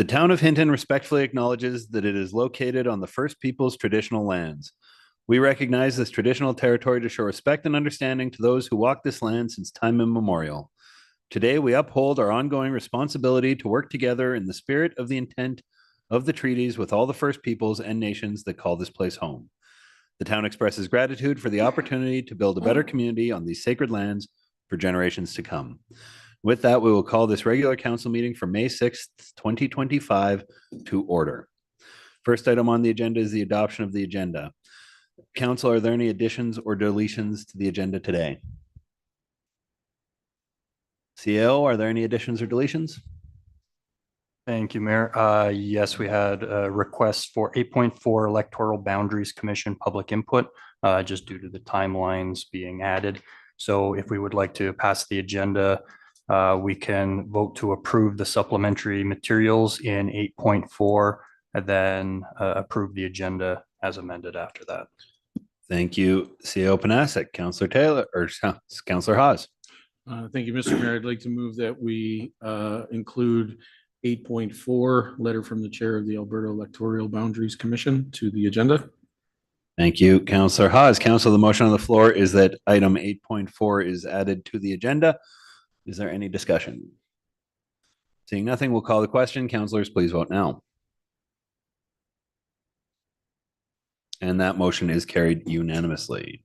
The town of Hinton respectfully acknowledges that it is located on the First Peoples traditional lands. We recognize this traditional territory to show respect and understanding to those who walk this land since time immemorial. Today, we uphold our ongoing responsibility to work together in the spirit of the intent of the treaties with all the First Peoples and nations that call this place home. The town expresses gratitude for the opportunity to build a better community on these sacred lands for generations to come. With that, we will call this regular council meeting for May 6th, 2025 to order. First item on the agenda is the adoption of the agenda. Council, are there any additions or deletions to the agenda today? CO, are there any additions or deletions? Thank you, Mayor. Yes, we had a request for 8.4 Electoral Boundaries Commission public input, just due to the timelines being added. So if we would like to pass the agenda, we can vote to approve the supplementary materials in 8.4 and then approve the agenda as amended after that. Thank you, CO Panasic. Councillor Taylor, or Councillor Haas. Thank you, Mr. Mayor. I'd like to move that we include 8.4, letter from the chair of the Alberta Electoral Boundaries Commission, to the agenda. Thank you, Councillor Haas. Council, the motion on the floor is that item 8.4 is added to the agenda. Is there any discussion? Seeing nothing, we'll call the question. Councillors, please vote now. And that motion is carried unanimously.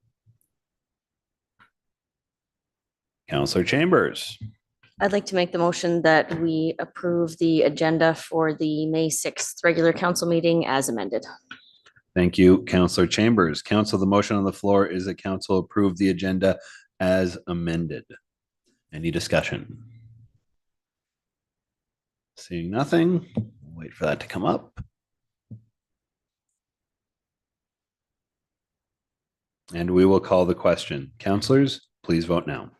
Councillor Chambers. I'd like to make the motion that we approve the agenda for the May 6th regular council meeting as amended. Thank you, Councillor Chambers. Council, the motion on the floor is that council approve the agenda as amended. Any discussion? Seeing nothing, wait for that to come up. And we will call the question. Councillors, please vote now.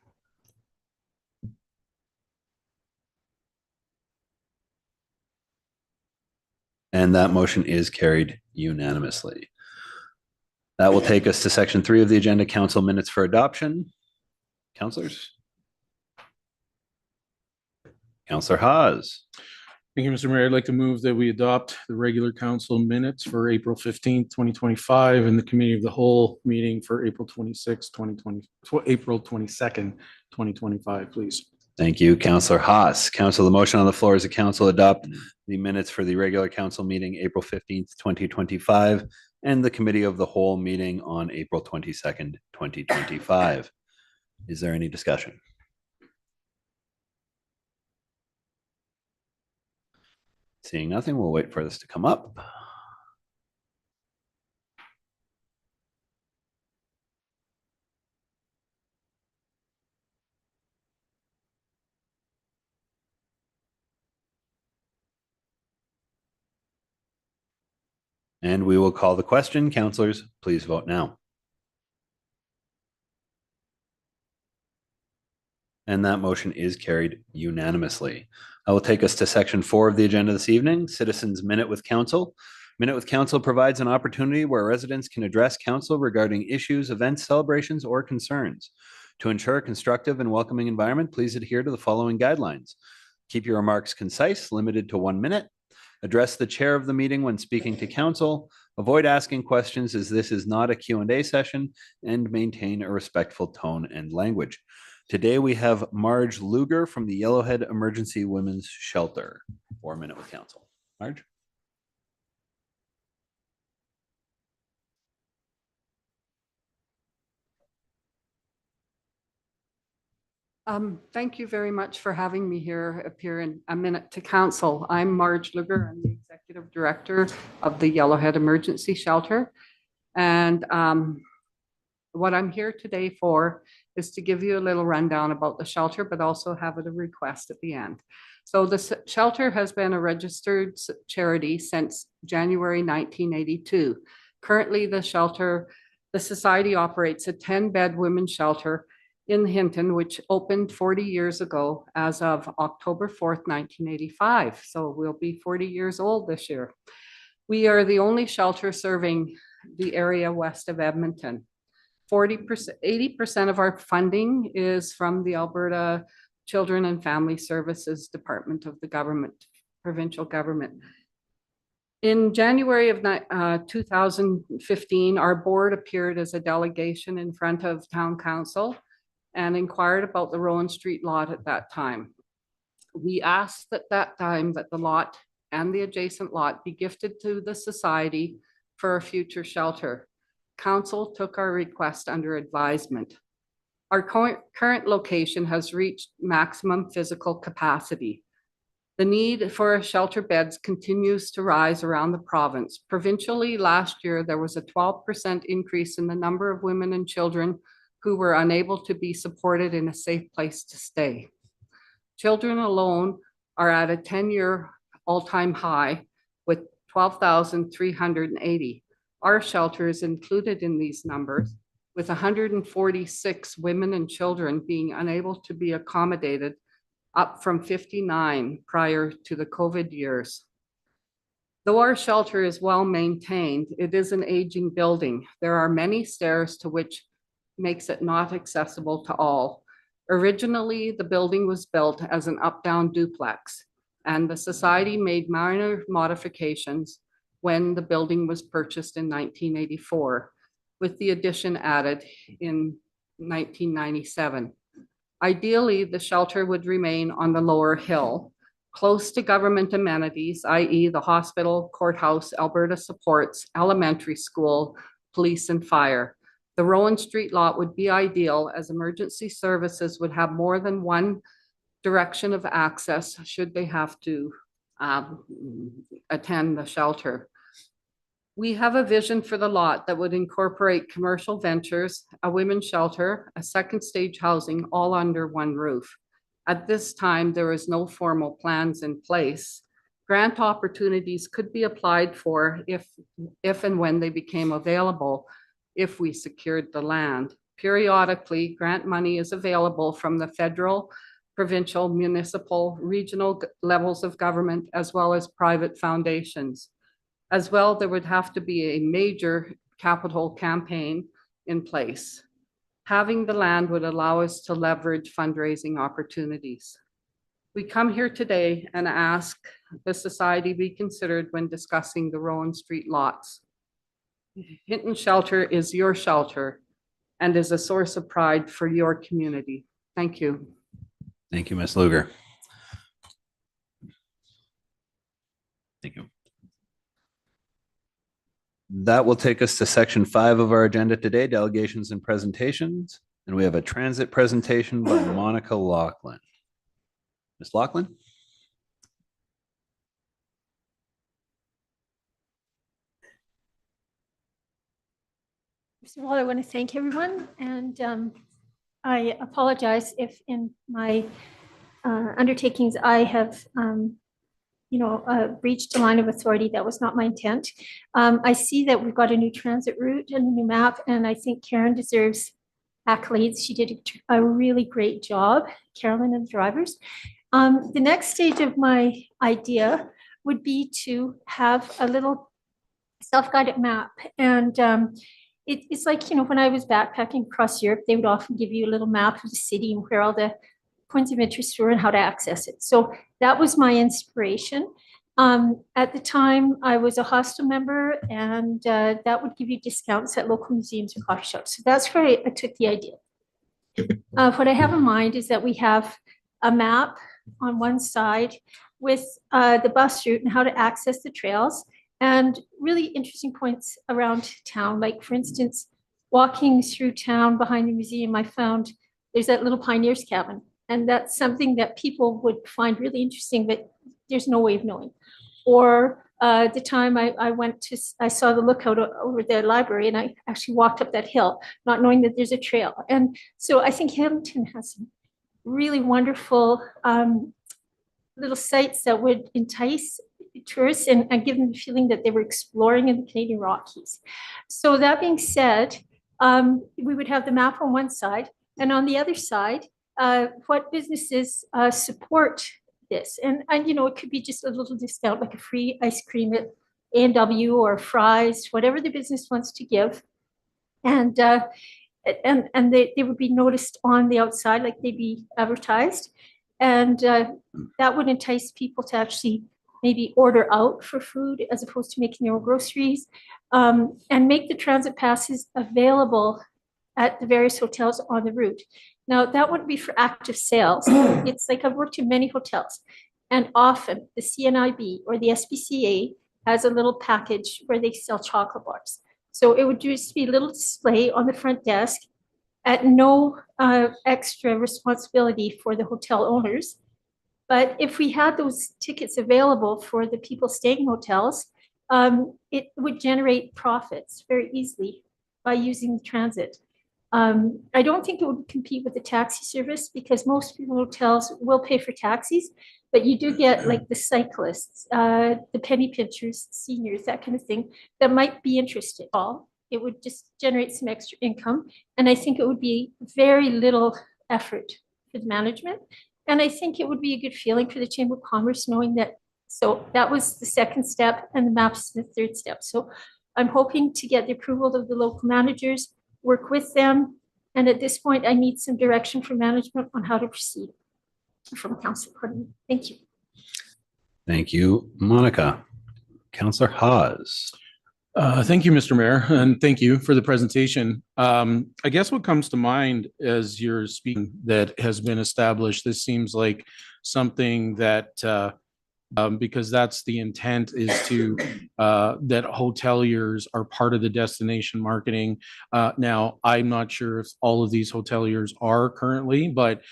And that motion is carried unanimously. That will take us to section 3 of the agenda, council minutes for adoption. Councillors? Councillor Haas. Thank you, Mr. Mayor. I'd like to move that we adopt the regular council minutes for April 15th, 2025, and the committee of the whole meeting for April 26th, 2020, April 22nd, 2025, please. Thank you, Councillor Haas. Council, the motion on the floor is the council adopt the minutes for the regular council meeting, April 15th, 2025, and the committee of the whole meeting on April 22nd, 2025. Is there any discussion? Seeing nothing, we'll wait for this to come up. And we will call the question. Councillors, please vote now. And that motion is carried unanimously. I will take us to section 4 of the agenda this evening, Citizens Minute with Council. Minute with Council provides an opportunity where residents can address council regarding issues, events, celebrations, or concerns. To ensure a constructive and welcoming environment, please adhere to the following guidelines. Keep your remarks concise, limited to 1 minute. Address the chair of the meeting when speaking to council. Avoid asking questions as this is not a Q&A session, and maintain a respectful tone and language. Today we have Marge Luger from the Yellowhead Emergency Women's Shelter for a minute with council. Marge. Thank you very much for having me here, appear in a minute to council. I'm Marge Luger. I'm the executive director of the Yellowhead Emergency Shelter. And what I'm here today for is to give you a little rundown about the shelter, but also have a request at the end. So the shelter has been a registered charity since January 1982. Currently, the society operates a 10-bed women's shelter in Hinton, which opened 40 years ago as of October 4th, 1985. So we'll be 40 years old this year. We are the only shelter serving the area west of Edmonton. 80% of our funding is from the Alberta Children and Family Services Department of the government, provincial government. In January of 2015, our board appeared as a delegation in front of town council and inquired about the Rowan Street lot at that time. We asked at that time that the lot and the adjacent lot be gifted to the society for a future shelter. Council took our request under advisement. Our current location has reached maximum physical capacity. The need for shelter beds continues to rise around the province. Provincially, last year, there was a 12% increase in the number of women and children who were unable to be supported in a safe place to stay. Children alone are at a 10-year all-time high with 12,380. Our shelter is included in these numbers, with 146 women and children being unable to be accommodated, up from 59 prior to the COVID years. Though our shelter is well maintained, it is an aging building. There are many stairs to which makes it not accessible to all. Originally, the building was built as an up-down duplex, and the society made minor modifications when the building was purchased in 1984, with the addition added in 1997. Ideally, the shelter would remain on the lower hill, close to government amenities, i.e. the hospital, courthouse, Alberta Supports, elementary school, police and fire. The Rowan Street lot would be ideal, as emergency services would have more than one direction of access should they have to attend the shelter. We have a vision for the lot that would incorporate commercial ventures, a women's shelter, a second stage housing, all under one roof. At this time, there is no formal plans in place. Grant opportunities could be applied for if and when they became available, if we secured the land. Periodically, grant money is available from the federal, provincial, municipal, regional levels of government, as well as private foundations. As well, there would have to be a major capital campaign in place. Having the land would allow us to leverage fundraising opportunities. We come here today and ask the society be considered when discussing the Rowan Street lots. Hinton Shelter is your shelter and is a source of pride for your community. Thank you. Thank you, Ms. Luger. Thank you. That will take us to section 5 of our agenda today, delegations and presentations. And we have a transit presentation by Monica Laughlin. Ms. Laughlin? First of all, I want to thank everyone, and I apologize if in my undertakings I have breached a line of authority. That was not my intent. I see that we've got a new transit route and a new map, and I think Karen deserves accolades. She did a really great job, Carolyn and the drivers. The next stage of my idea would be to have a little self-guided map. And it's like, when I was backpacking across Europe, they would often give you a little map of the city and where all the points of interest were and how to access it. So that was my inspiration. At the time, I was a hostel member, and that would give you discounts at local museums or coffee shops. So that's where I took the idea. What I have in mind is that we have a map on one side with the bus route and how to access the trails, and really interesting points around town. Like, for instance, walking through town behind the museum, I found there's that little pioneer's cabin. And that's something that people would find really interesting, but there's no way of knowing. Or the time I saw the lookout over the library, and I actually walked up that hill, not knowing that there's a trail. And so I think Hamilton has some really wonderful little sites that would entice tourists and give them the feeling that they were exploring in the Canadian Rockies. So that being said, we would have the map on one side, and on the other side, what businesses support this. And it could be just a little discount, like a free ice cream at A&W or fries, whatever the business wants to give. And they would be noticed on the outside, like they'd be advertised. And that would entice people to actually maybe order out for food as opposed to making their own groceries, and make the transit passes available at the various hotels on the route. Now, that wouldn't be for active sales. It's like I've worked in many hotels, and often the CNIB or the SPCA has a little package where they sell chocolate bars. So it would just be a little display on the front desk at no extra responsibility for the hotel owners. But if we had those tickets available for the people staying in hotels, it would generate profits very easily by using transit. I don't think it would compete with the taxi service because most people in hotels will pay for taxis, but you do get like the cyclists, the penny pinchers, seniors, that kind of thing, that might be interested. All it would just generate some extra income, and I think it would be very little effort for the management, and I think it would be a good feeling for the Chamber of Commerce knowing that. So that was the second step, and the MAP's the third step. So I'm hoping to get the approval of the local managers, work with them. And at this point, I need some direction from management on how to proceed from Council Courtney. Thank you. Thank you, Monica. Councillor Hawes. Thank you, Mr. Mayor, and thank you for the presentation. I guess what comes to mind as you're speaking that has been established, this seems like something that because that's the intent is to that hoteliers are part of the destination marketing. Now, I'm not sure if all of these hoteliers are currently, but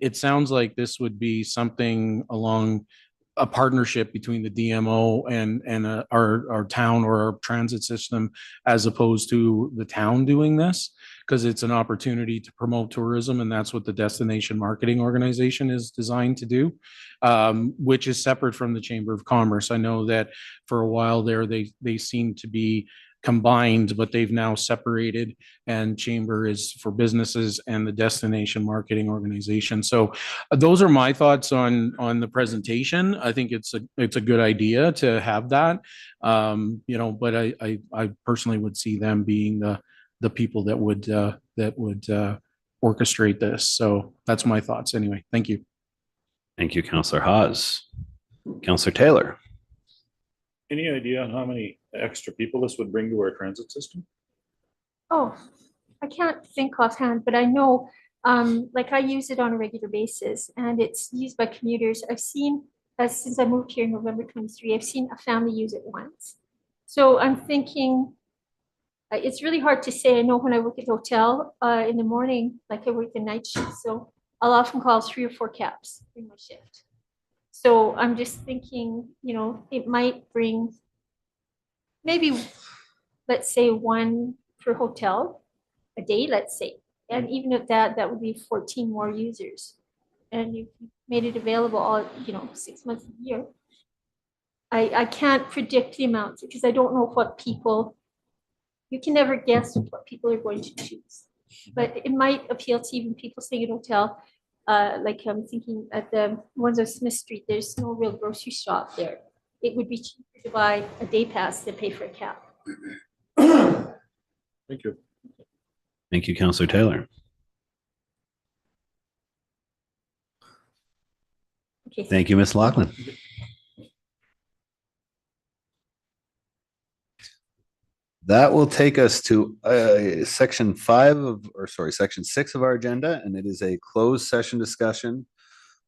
it sounds like this would be something along a partnership between the DMO and our town or our transit system, as opposed to the town doing this, because it's an opportunity to promote tourism, and that's what the destination marketing organization is designed to do, which is separate from the Chamber of Commerce. I know that for a while there, they seem to be combined, but they've now separated, and Chamber is for businesses and the destination marketing organization. So those are my thoughts on the presentation. I think it's a good idea to have that, but I personally would see them being the people that would orchestrate this. So that's my thoughts anyway. Thank you. Thank you, Councillor Hawes. Councillor Taylor. Any idea on how many extra people this would bring to our transit system? Oh, I can't think offhand, but I know, like I use it on a regular basis and it's used by commuters. I've seen, since I moved here in November 23, I've seen a family use it once. So I'm thinking, it's really hard to say. I know when I work at the hotel in the morning, like I work the night shift, so I'll often call 3 or 4 cabs in my shift. So I'm just thinking, it might bring maybe, let's say, 1 per hotel a day, let's say. And even at that, that would be 14 more users. And you made it available all, 6 months a year. I can't predict the amounts because I don't know what people, you can never guess what people are going to choose. But it might appeal to even people staying at a hotel. Like I'm thinking at the ones on Smith Street, there's no real grocery shop there. It would be cheaper to buy a day pass than pay for a cab. Thank you. Thank you, Councillor Taylor. Okay. Thank you, Ms. Lachlan. That will take us to section 6 of our agenda, and it is a closed session discussion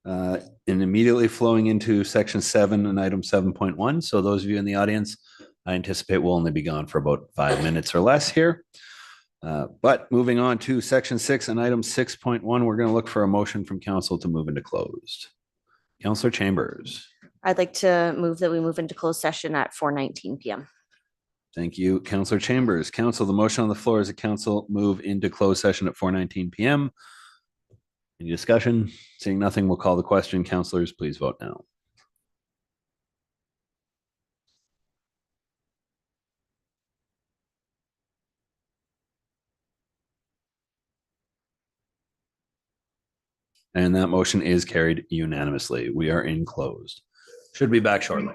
and immediately flowing into section 7 and item 7.1. So those of you in the audience, I anticipate will only be gone for about 5 minutes or less here. But moving on to section 6 and item 6.1, we're going to look for a motion from council to move into closed. Councillor Chambers. I'd like to move that we move into closed session at 4:19 p.m. Thank you, Councillor Chambers. Council, the motion on the floor is a council move into closed session at 4:19 p.m. Any discussion? Seeing nothing, we'll call the question. Councillors, please vote now. And that motion is carried unanimously. We are in closed. Should be back shortly.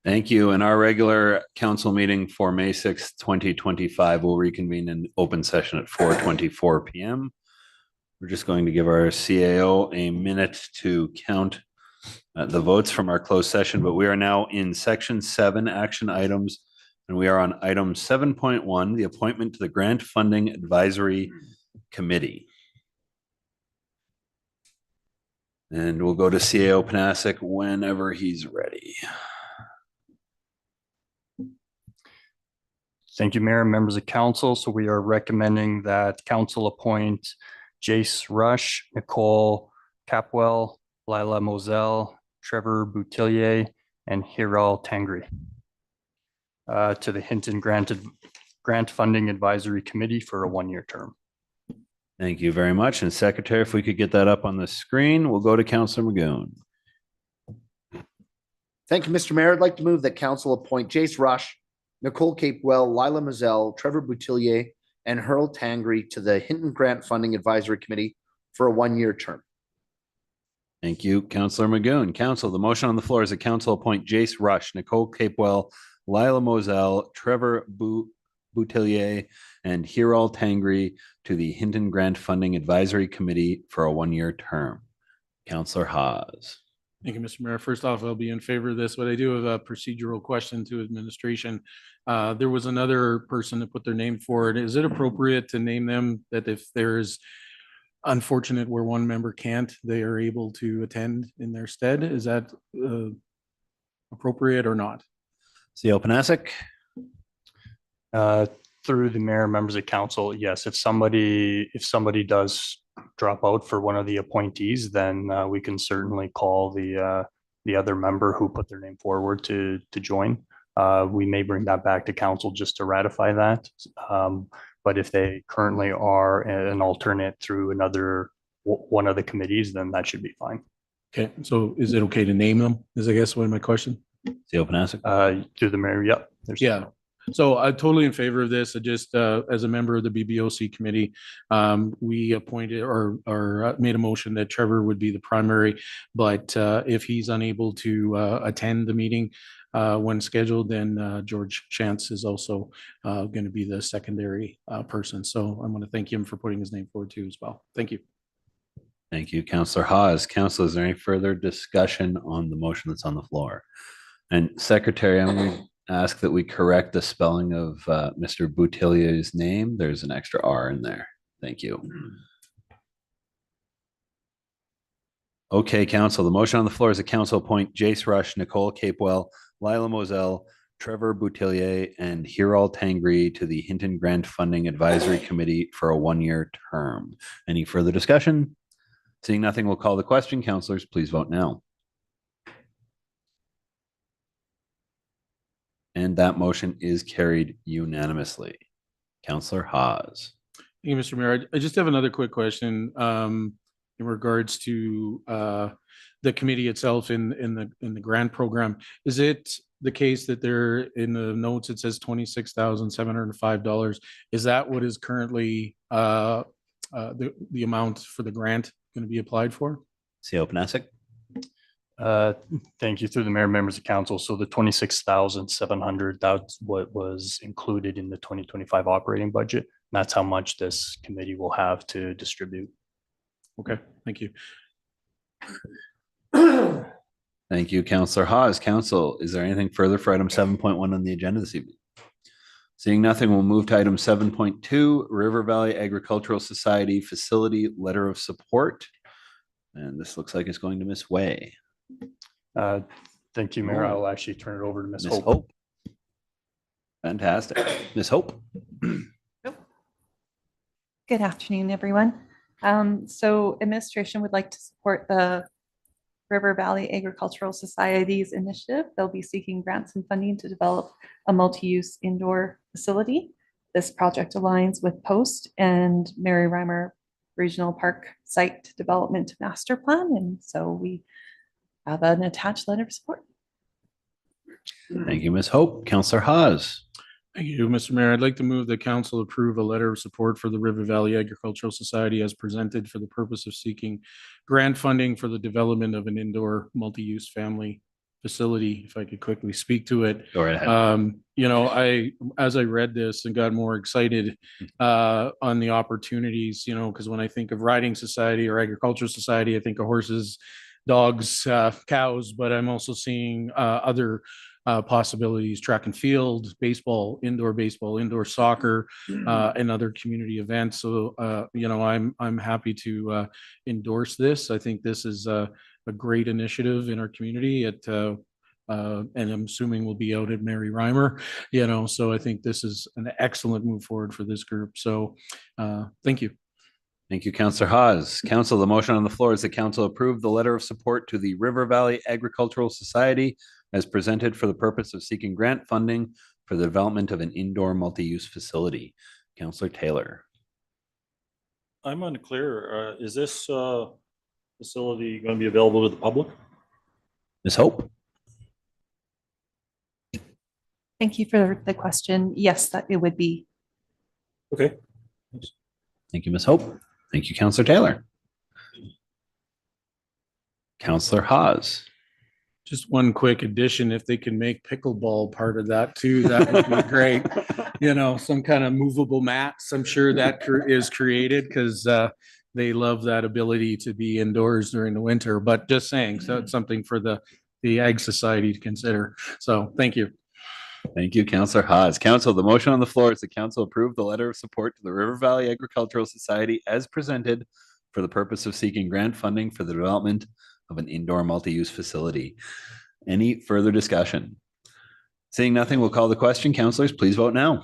Thank you. And our regular council meeting for May 6th, 2025 will reconvene in open session at 4:24 PM. We're just going to give our CAO a minute to count the votes from our closed session, but we are now in section 7 action items. And we are on item 7.1, the appointment to the Grant Funding Advisory Committee. And we'll go to CAO Panasic whenever he's ready. Thank you, Mayor and members of council. So we are recommending that council appoint Jace Rush, Nicole Capwell, Lila Moselle, Trevor Boutillier, and Hiral Tangri to the Hinton Grant Funding Advisory Committee for a 1-year term. Thank you very much. And Secretary, if we could get that up on the screen, we'll go to Councillor Magoon. Thank you, Mr. Mayor. I'd like to move that council appoint Jace Rush, Nicole Capewell, Lila Moselle, Trevor Boutillier, and Hurl Tangri to the Hinton Grant Funding Advisory Committee for a 1-year term. Thank you, Councillor Magoon. Council, the motion on the floor is that council appoint Jace Rush, Nicole Capewell, Lila Moselle, Trevor Boutillier, and Hiral Tangri to the Hinton Grant Funding Advisory Committee for a 1-year term. Councillor Haas. Thank you, Mr. Mayor. First off, I'll be in favor of this, but I do have a procedural question to administration. There was another person that put their name forward. Is it appropriate to name them that if there's unfortunate where one member can't, they are able to attend in their stead? Is that appropriate or not? CAO Panasic. Through the mayor, members of council, yes, if somebody does drop out for one of the appointees, then we can certainly call the other member who put their name forward to join. We may bring that back to council just to ratify that. But if they currently are an alternate through one of the committees, then that should be fine. Okay, so is it okay to name them? Is I guess one of my question? CAO Panasic. Through the mayor, yep. Yeah. So I'm totally in favor of this. I just, as a member of the BBOC committee, we appointed or made a motion that Trevor would be the primary, but if he's unable to attend the meeting when scheduled, then George Chance is also going to be the secondary person. So I'm going to thank him for putting his name forward too as well. Thank you. Thank you, Councillor Haas. Council, is there any further discussion on the motion that's on the floor? And Secretary, I'm going to ask that we correct the spelling of Mr. Boutillier's name. There's an extra R in there. Thank you. Okay, council, the motion on the floor is a council appoint Jace Rush, Nicole Capewell, Lila Moselle, Trevor Boutillier, and Hiral Tangri to the Hinton Grant Funding Advisory Committee for a 1-year term. Any further discussion? Seeing nothing, we'll call the question. Councillors, please vote now. And that motion is carried unanimously. Councillor Haas. Thank you, Mr. Mayor. I just have another quick question in regards to the committee itself in the grant program. Is it the case that there in the notes it says $26,705? Is that what is currently the amount for the grant going to be applied for? CAO Panasic. Thank you. Through the mayor, members of council. So the 26,700, that's what was included in the 2025 operating budget. That's how much this committee will have to distribute. Okay, thank you. Thank you, Councillor Haas. Council, is there anything further for item 7.1 on the agenda this evening? Seeing nothing, we'll move to item 7.2, River Valley Agricultural Society Facility Letter of Support. And this looks like it's going to Ms. Way. Thank you, Mayor. I'll actually turn it over to Ms. Ms. Hope. Hope. Fantastic. Ms. Hope. Good afternoon, everyone. So administration would like to support the River Valley Agricultural Society's initiative. They'll be seeking grants and funding to develop a multi-use indoor facility. This project aligns with POST and Mary Reimer Regional Park Site Development Master Plan. And so we have an attached letter of support. Thank you, Ms. Hope. Councillor Haas. Thank you, Mr. Mayor. I'd like to move the council approve a letter of support for the River Valley Agricultural Society as presented for the purpose of seeking grant funding for the development of an indoor multi-use family facility, if I could quickly speak to it. Go right ahead. You know, as I read this and got more excited on the opportunities, you know, because when I think of riding society or agricultural society, I think of horses, dogs, cows, but I'm also seeing other possibilities, track and field, baseball, indoor soccer, and other community events. So, you know, I'm happy to endorse this. I think this is a great initiative in our community. And I'm assuming we'll be out at Mary Reimer, you know, so I think this is an excellent move forward for this group. So, thank you. Thank you, Councillor Hawes. Council, the motion on the floor is the council approve the letter of support to the River Valley Agricultural Society as presented for the purpose of seeking grant funding for the development of an indoor multi-use facility. Councillor Taylor. I'm unclear. Is this facility going to be available to the public? Ms. Hope? Thank you for the question. Yes, that it would be. Okay. Thank you, Ms. Hope. Thank you, Councillor Taylor. Councillor Hawes. Just one quick addition, if they can make pickleball part of that too, that would be great. You know, some kind of movable mats, I'm sure that is created because they love that ability to be indoors during the winter, but just saying, so it's something for the Ag Society to consider. So thank you. Thank you, Councillor Hawes. Council, the motion on the floor is the council approve the letter of support to the River Valley Agricultural Society as presented for the purpose of seeking grant funding for the development of an indoor multi-use facility. Any further discussion? Seeing nothing, we'll call the question. Councillors, please vote now.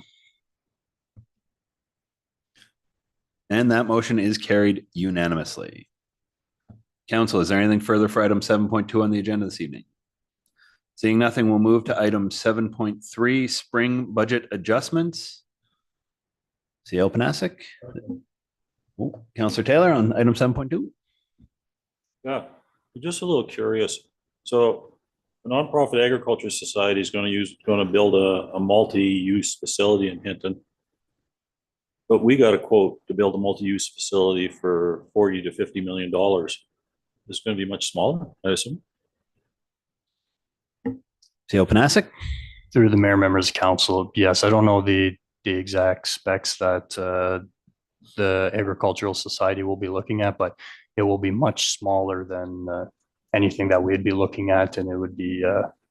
And that motion is carried unanimously. Council, is there anything further for item 7.2 on the agenda this evening? Seeing nothing, we'll move to item 7.3, spring budget adjustments. CL Panasic. Councillor Taylor on item 7.2. Yeah, I'm just a little curious. So the nonprofit agriculture society is going to build a multi-use facility in Hinton. But we got a quote to build a multi-use facility for $40 to $50 million. It's going to be much smaller, I assume. CL Panasic. Through the mayor, members of council, yes, I don't know the exact specs that the agricultural society will be looking at, but it will be much smaller than anything that we'd be looking at, and it would be,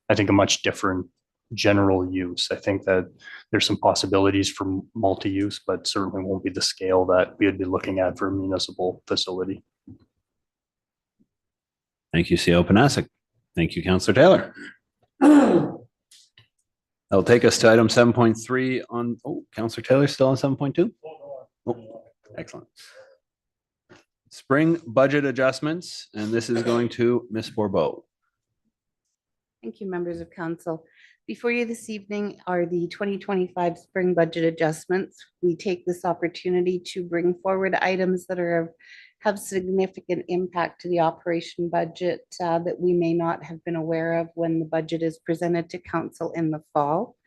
I think, a much different general use. I think that there's some possibilities for multi-use, but certainly won't be the scale that we would be looking at for a municipal facility. Thank you, CL Panasic. Thank you, Councillor Taylor. That'll take us to item 7.3 on, Councillor Taylor still on 7.2? Oh, excellent. Spring budget adjustments, and this is going to Ms. Bourbeau. Thank you, members of council. Before you this evening are the 2025 spring budget adjustments. We take this opportunity to bring forward items that have significant impact to the operation budget that we may not have been aware of when the budget is presented to council in the fall.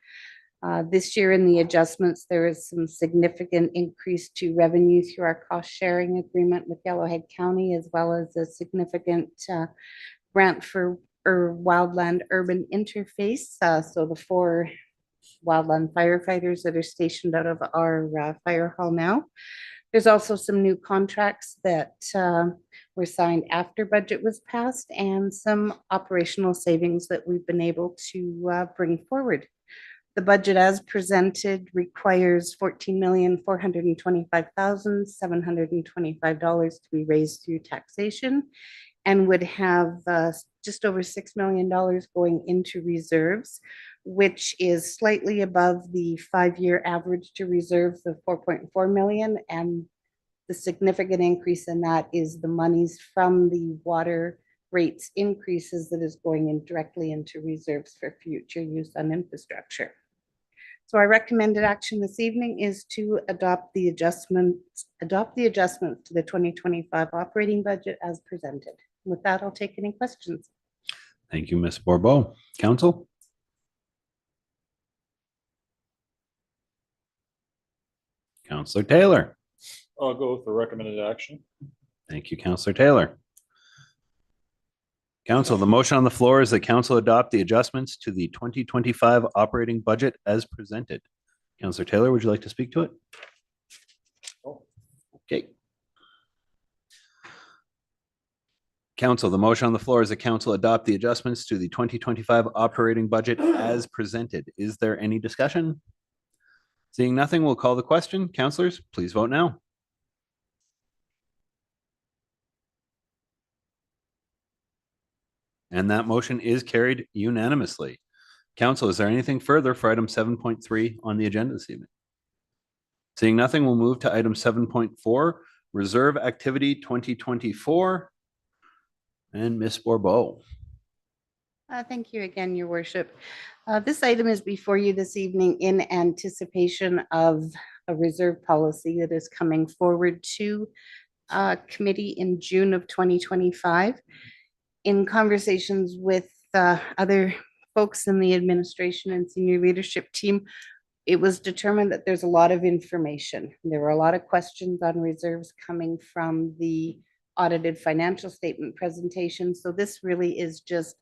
This year in the adjustments, there is some significant increase to revenue through our cost sharing agreement with Yellowhead County, as well as a significant grant for wildland urban interface. So the 4 wildland firefighters that are stationed out of our fire hall now. There's also some new contracts that were signed after budget was passed and some operational savings that we've been able to bring forward. The budget as presented requires $14,425,725 to be raised through taxation and would have just over $6 million going into reserves, which is slightly above the 5-year average to reserves of 4.4 million. And the significant increase in that is the monies from the water rates increases that is going in directly into reserves for future use on infrastructure. So our recommended action this evening is to adopt the adjustments to the 2025 operating budget as presented. With that, I'll take any questions. Thank you, Ms. Bourbeau. Council? Councillor Taylor. I'll go with the recommended action. Thank you, Councillor Taylor. Council, the motion on the floor is that council adopt the adjustments to the 2025 operating budget as presented. Councillor Taylor, would you like to speak to it? Okay. Council, the motion on the floor is that council adopt the adjustments to the 2025 operating budget as presented. Is there any discussion? Seeing nothing, we'll call the question. Councillors, please vote now. And that motion is carried unanimously. Council, is there anything further for item 7.3 on the agenda this evening? Seeing nothing, we'll move to item 7.4, Reserve Activity 2024. And Ms. Bourbeau. Thank you again, Your Worship. This item is before you this evening in anticipation of a reserve policy that is coming forward to committee in June of 2025. In conversations with other folks in the administration and senior leadership team, it was determined that there's a lot of information. There were a lot of questions on reserves coming from the audited financial statement presentation. So this really is just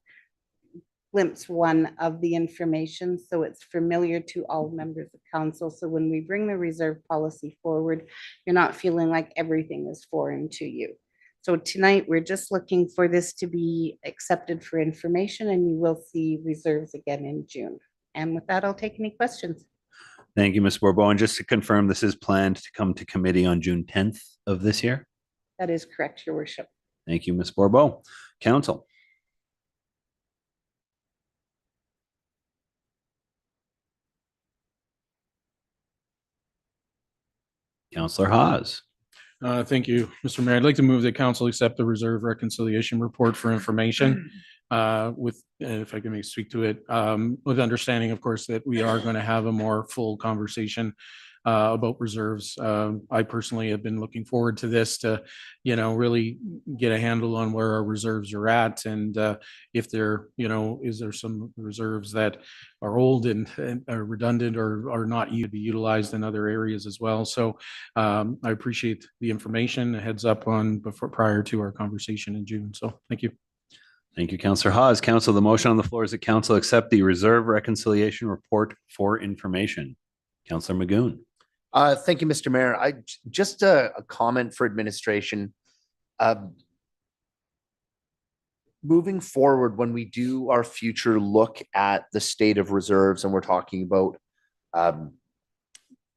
glimpse one of the information. So it's familiar to all members of council. So when we bring the reserve policy forward, you're not feeling like everything is foreign to you. So tonight, we're just looking for this to be accepted for information, and you will see reserves again in June. And with that, I'll take any questions. Thank you, Ms. Bourbeau. And just to confirm, this is planned to come to committee on June 10th of this year? That is correct, Your Worship. Thank you, Ms. Bourbeau. Council. Councillor Hawes. Thank you, Mr. Mayor. I'd like to move that council accept the reserve reconciliation report for information with, if I can maybe speak to it, with understanding, of course, that we are going to have a more full conversation about reserves. I personally have been looking forward to this to, really get a handle on where our reserves are at. And if there, is there some reserves that are old and are redundant or are not be utilized in other areas as well. So I appreciate the information, a heads up on prior to our conversation in June. So thank you. Thank you, Councillor Hawes. Council, the motion on the floor is that council accept the reserve reconciliation report for information. Councillor Magoon. Thank you, Mr. Mayor. Just a comment for administration. Moving forward, when we do our future look at the state of reserves, and we're talking about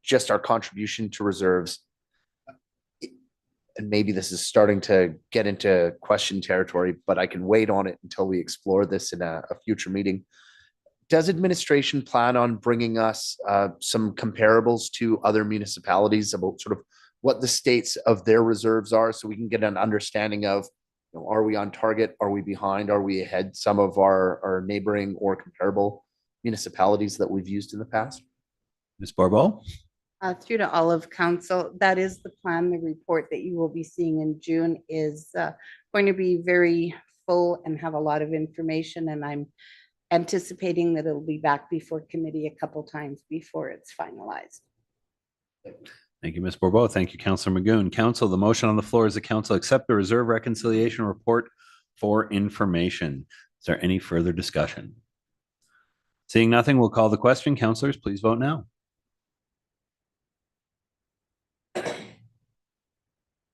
just our contribution to reserves, and maybe this is starting to get into question territory, but I can wait on it until we explore this in a future meeting. Does administration plan on bringing us some comparables to other municipalities about sort of what the states of their reserves are, so we can get an understanding of, are we on target? Are we behind? Are we ahead some of our neighboring or comparable municipalities that we've used in the past? Ms. Bourbeau. Through to all of council, that is the plan. The report that you will be seeing in June is going to be very full and have a lot of information, and I'm anticipating that it'll be back before committee a couple times before it's finalized. Thank you, Ms. Bourbeau. Thank you, Councillor Magoon. Council, the motion on the floor is the council accept the reserve reconciliation report for information. Is there any further discussion? Seeing nothing, we'll call the question. Councillors, please vote now.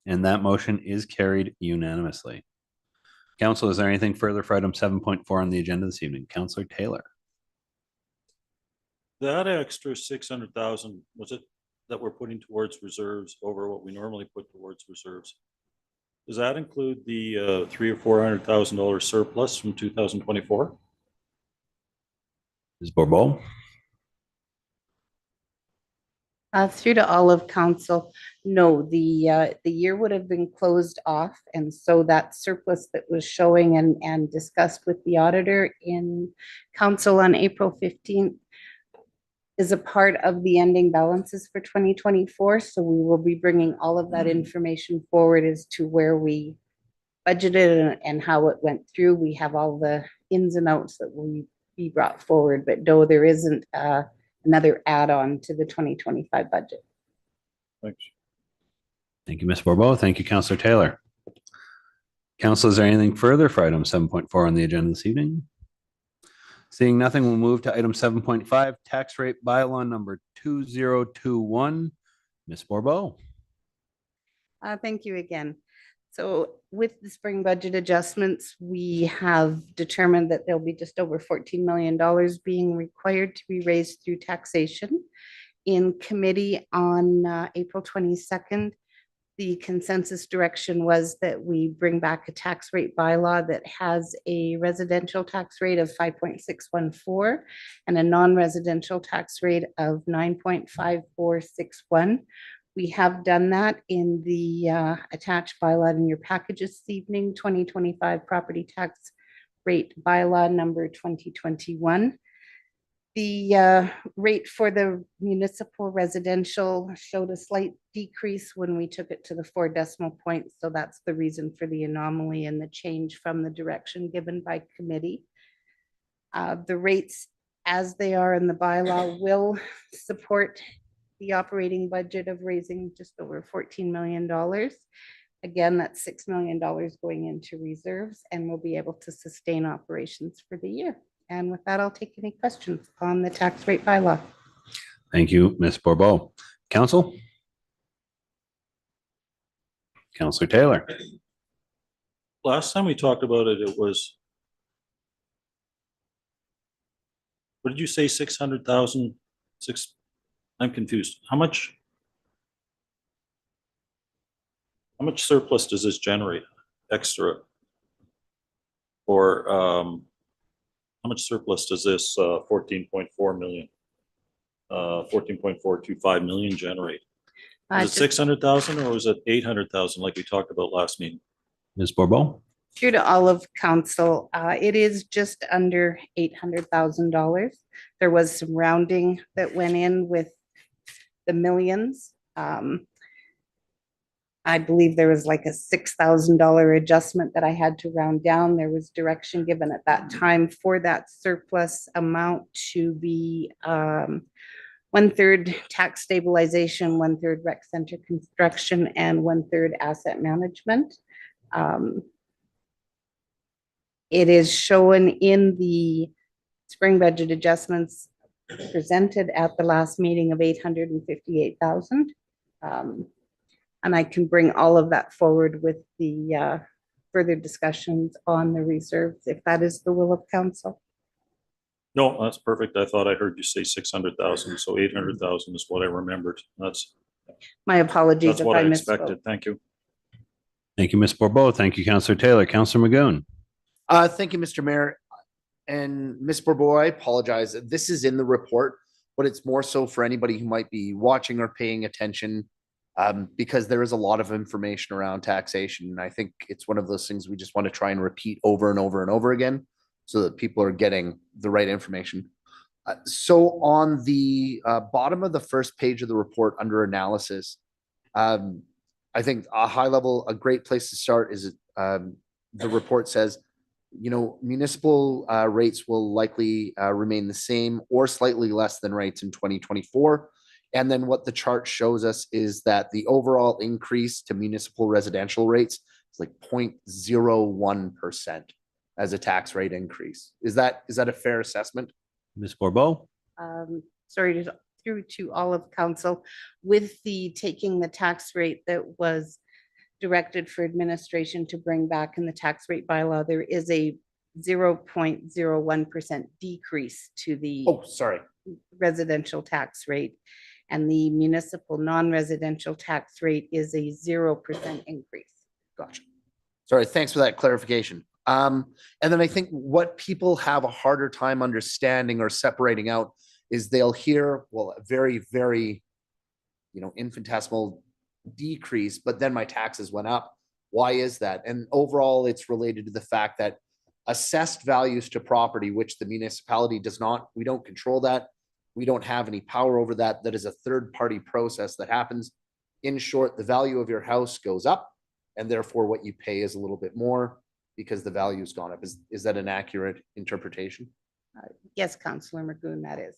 And that motion is carried unanimously. Council, is there anything further for item 7.4 on the agenda this evening? Councillor Taylor. That extra 600,000, was it that we're putting towards reserves over what we normally put towards reserves? Does that include the $300,000 or $400,000 surplus from 2024? Ms. Bourbeau. Through to all of council, no, the year would have been closed off, and so that surplus that was showing and discussed with the auditor in council on April 15th is a part of the ending balances for 2024. So we will be bringing all of that information forward as to where we budgeted and how it went through. We have all the ins and outs that will be brought forward, but no, there isn't another add-on to the 2025 budget. Thanks. Thank you, Ms. Bourbeau. Thank you, Councillor Taylor. Council, is there anything further for item 7.4 on the agenda this evening? Seeing nothing, we'll move to item 7.5, tax rate bylaw number 2021. Ms. Borbeau. Thank you again. So with the spring budget adjustments, we have determined that there'll be just over $14 million being required to be raised through taxation. In committee on April 22nd, the consensus direction was that we bring back a tax rate bylaw that has a residential tax rate of 5.614 and a non-residential tax rate of 9.5461. We have done that in the attached bylaw in your packages this evening, 2025 property tax rate bylaw number 2021. The rate for the municipal residential showed a slight decrease when we took it to the 4 decimal points. So that's the reason for the anomaly and the change from the direction given by committee. The rates as they are in the bylaw will support the operating budget of raising just over $14 million. Again, that's $6 million going into reserves, and we'll be able to sustain operations for the year. And with that, I'll take any questions on the tax rate bylaw. Thank you, Ms. Borbeau. Council? Councillor Taylor. Last time we talked about it, it was, what did you say, 600,000? I'm confused. How much surplus does this generate extra? Or how much surplus does this 14.4 million, 14.425 million generate? Is it 600,000 or was it 800,000 like we talked about last meeting? Ms. Borbeau. Due to all of council, it is just under $800,000. There was some rounding that went in with the millions. I believe there was like a $6,000 adjustment that I had to round down. There was direction given at that time for that surplus amount to be 1/3 tax stabilization, 1/3 rec center construction, and 1/3 asset management. It is shown in the spring budget adjustments presented at the last meeting of 858,000. And I can bring all of that forward with the further discussions on the reserves, if that is the will of council. No, that's perfect. I thought I heard you say 600,000, so 800,000 is what I remembered. That's My apologies if what I I misspoke. expected. Thank you. Thank you, Ms. Borbeau. Thank you, Councillor Taylor. Councillor Magoon. Thank you, Mr. Mayor. And Ms. Borbeau, I apologize. This is in the report, but it's more so for anybody who might be watching or paying attention, because there is a lot of information around taxation. And I think it's one of those things we just want to try and repeat over and over and over again so that people are getting the right information. So on the bottom of the first page of the report under analysis, I think a high level, a great place to start is the report says, you know, municipal rates will likely remain the same or slightly less than rates in 2024. And then what the chart shows us is that the overall increase to municipal residential rates is like 0.01% as a tax rate increase. Is that a fair assessment? Ms. Borbeau. Sorry, through to all of council, with the taking the tax rate that was directed for administration to bring back in the tax rate bylaw, there is a 0.01% decrease to the residential tax rate. And the municipal non-residential tax rate is a 0% increase. Gotcha. Sorry, thanks for that clarification. And then I think what people have a harder time understanding or separating out is they'll hear, well, a very, very, infinitesimal decrease, but then my taxes went up. Why is that? And overall, it's related to the fact that assessed values to property, which the municipality does not, we don't control that. We don't have any power over that. That is a third-party process that happens. In short, the value of your house goes up, and therefore what you pay is a little bit more because the value's gone up. Is that an accurate interpretation? Yes, Councillor Magoon, that is.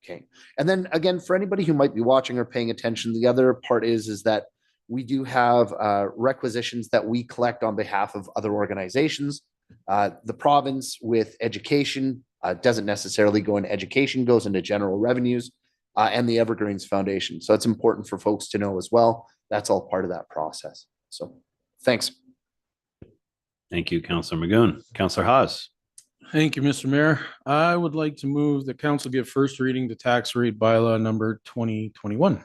Okay. And then again, for anybody who might be watching or paying attention, the other part is that we do have requisitions that we collect on behalf of other organizations. The province with education doesn't necessarily go into education, goes into general revenues, and the Evergreens Foundation. So it's important for folks to know as well. That's all part of that process. So thanks. Thank you, Councillor Magoon. Councillor Haas. Thank you, Mr. Mayor. I would like to move the council give first reading to tax rate bylaw number 2021.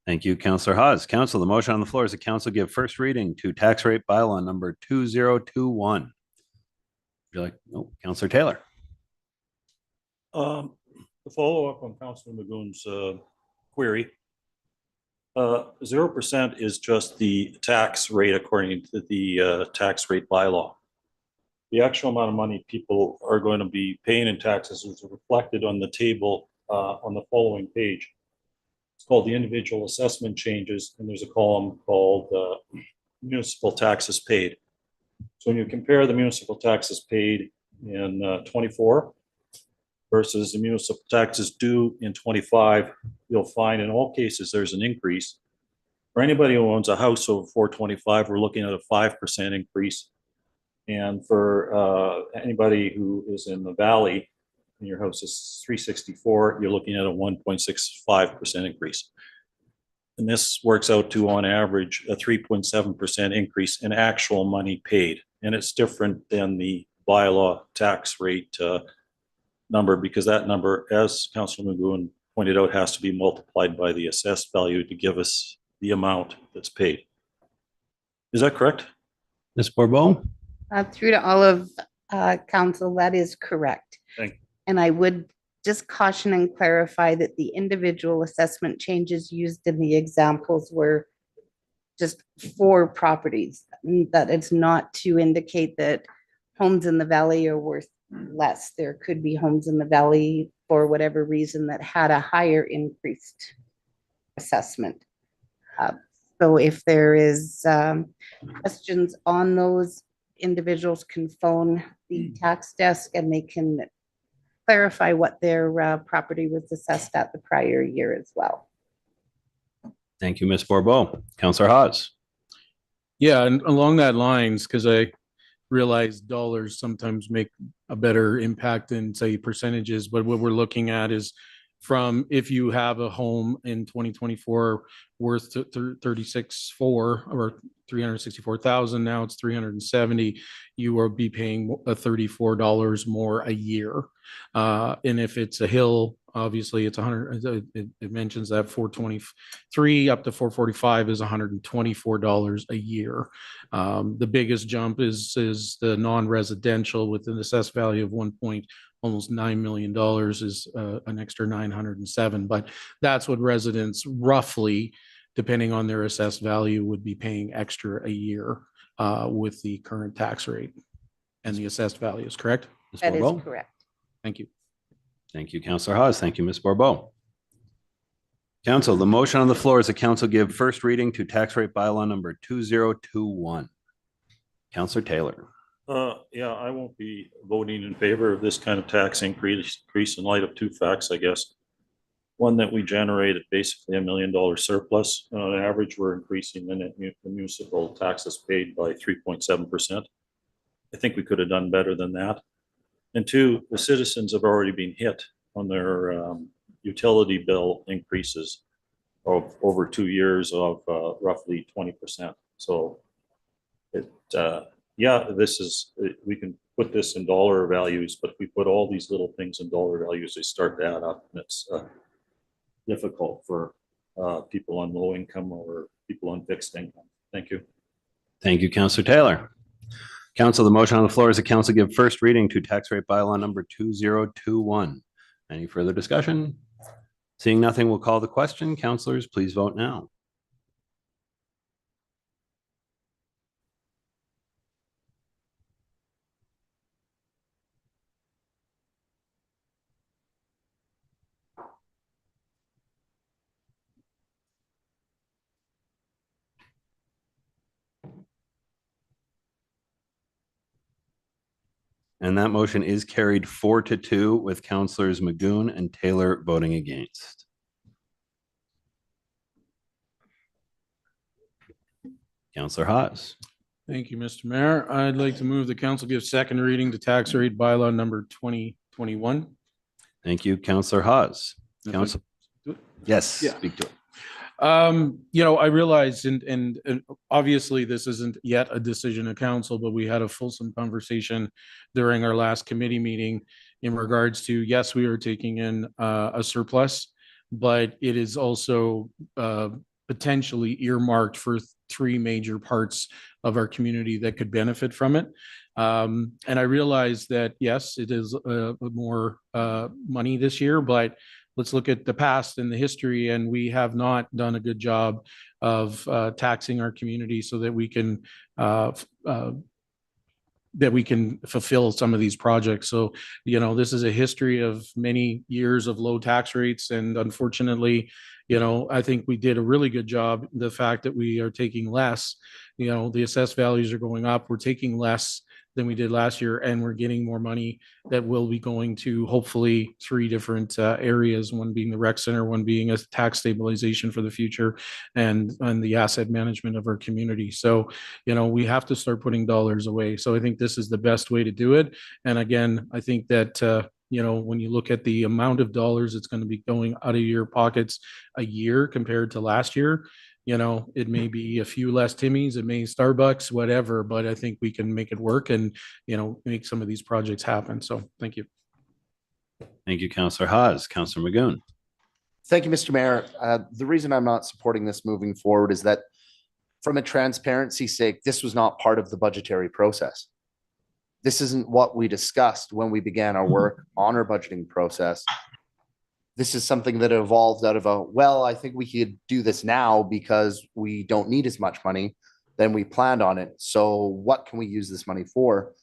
Thank you, Councillor Haas. Council, the motion on the floor is the council give first reading to tax rate bylaw number 2021. Would you like, oh, Councillor Taylor. To follow up on Councilor Magoon's query, 0% is just the tax rate according to the tax rate bylaw. The actual amount of money people are going to be paying in taxes is reflected on the table on the following page. It's called the individual assessment changes, and there's a column called municipal taxes paid. So when you compare the municipal taxes paid in 24 versus the municipal taxes due in 25, you'll find in all cases there's an increase. For anybody who owns a house over 425, we're looking at a 5% increase. And for anybody who is in the valley, and your house is 364, you're looking at a 1.65% increase. And this works out to, on average, a 3.7% increase in actual money paid. And it's different than the bylaw tax rate number, because that number, as Councilor Magoon pointed out, has to be multiplied by the assessed value to give us the amount that's paid. Is that correct? Ms. Bourbeau? Through to all of council, that is correct. Thank you. And I would just caution and clarify that the individual assessment changes used in the examples were just for properties, that it's not to indicate that homes in the valley are worth less. There could be homes in the valley for whatever reason that had a higher increased assessment. So if there is questions on those, individuals can phone the tax desk and they can clarify what their property was assessed at the prior year as well. Thank you, Ms. Bourbeau. Councillor Haas. Yeah, and along that lines, because I realize dollars sometimes make a better impact than, say, percentages, but what we're looking at is from, if you have a home in 2024 worth 36.4 or 364,000, now it's 370, you will be paying $34 more a year. And if it's a hill, obviously it's 100, it mentions that 423 up to 445 is $124 a year. The biggest jump is the non-residential with an assessed value of almost $9 million is an extra 907. But that's what residents roughly, depending on their assessed value, would be paying extra a year with the current tax rate and the assessed values, correct? Ms. That is Bourbeau? correct. Thank you. Thank you, Councillor Haas. Thank you, Ms. Bourbeau. Council, the motion on the floor is the council give first reading to tax rate bylaw number 2021. Councillor Taylor. Yeah, I won't be voting in favor of this kind of tax increase in light of two facts, I guess. One, that we generated basically $1 million surplus. On average, we're increasing the municipal taxes paid by 3.7%. I think we could have done better than that. And two, the citizens have already been hit on their utility bill increases of over 2 years of roughly 20%. So yeah, this is, we can put this in dollar values, but if we put all these little things in dollar values, they start to add up, and it's difficult for people on low income or people on fixed income. Thank you. Thank you, Councillor Taylor. Council, the motion on the floor is the council give first reading to tax rate bylaw number 2021. Any further discussion? Seeing nothing, we'll call the question. Councillors, please vote now. And that motion is carried 4-2 with councillors Magoon and Taylor voting against. Counselor Haas. Thank you, Mr. Mayor. I'd like to move the council give second reading to tax rate bylaw number 2021. Thank you, Counselor Haas. If I- Council. Yes, Yeah. speak to it. I realize and obviously this isn't yet a decision of council, but we had a fulsome conversation during our last committee meeting in regards to, yes, we are taking in a surplus, but it is also potentially earmarked for three major parts of our community that could benefit from it. And I realize that, yes, it is more money this year, but let's look at the past and the history, and we have not done a good job of taxing our community so that we can fulfill some of these projects. So, this is a history of many years of low tax rates, and unfortunately, I think we did a really good job. The fact that we are taking less, the assessed values are going up, we're taking less than we did last year, and we're getting more money that will be going to hopefully three different areas, one being the rec center, one being a tax stabilization for the future, and the asset management of our community. So, we have to start putting dollars away. So I think this is the best way to do it. And again, I think that when you look at the amount of dollars that's going to be going out of your pockets a year compared to last year, it may be a few less Timmy's, it may Starbucks, whatever, but I think we can make it work and, make some of these projects happen. So thank you. Thank you, Counselor Haas. Counselor Magoon. Thank you, Mr. Mayor. The reason I'm not supporting this moving forward is that from a transparency sake, this was not part of the budgetary process. This isn't what we discussed when we began our work on our budgeting process. This is something that evolved out of I think we could do this now because we don't need as much money than we planned on it. So what can we use this money for?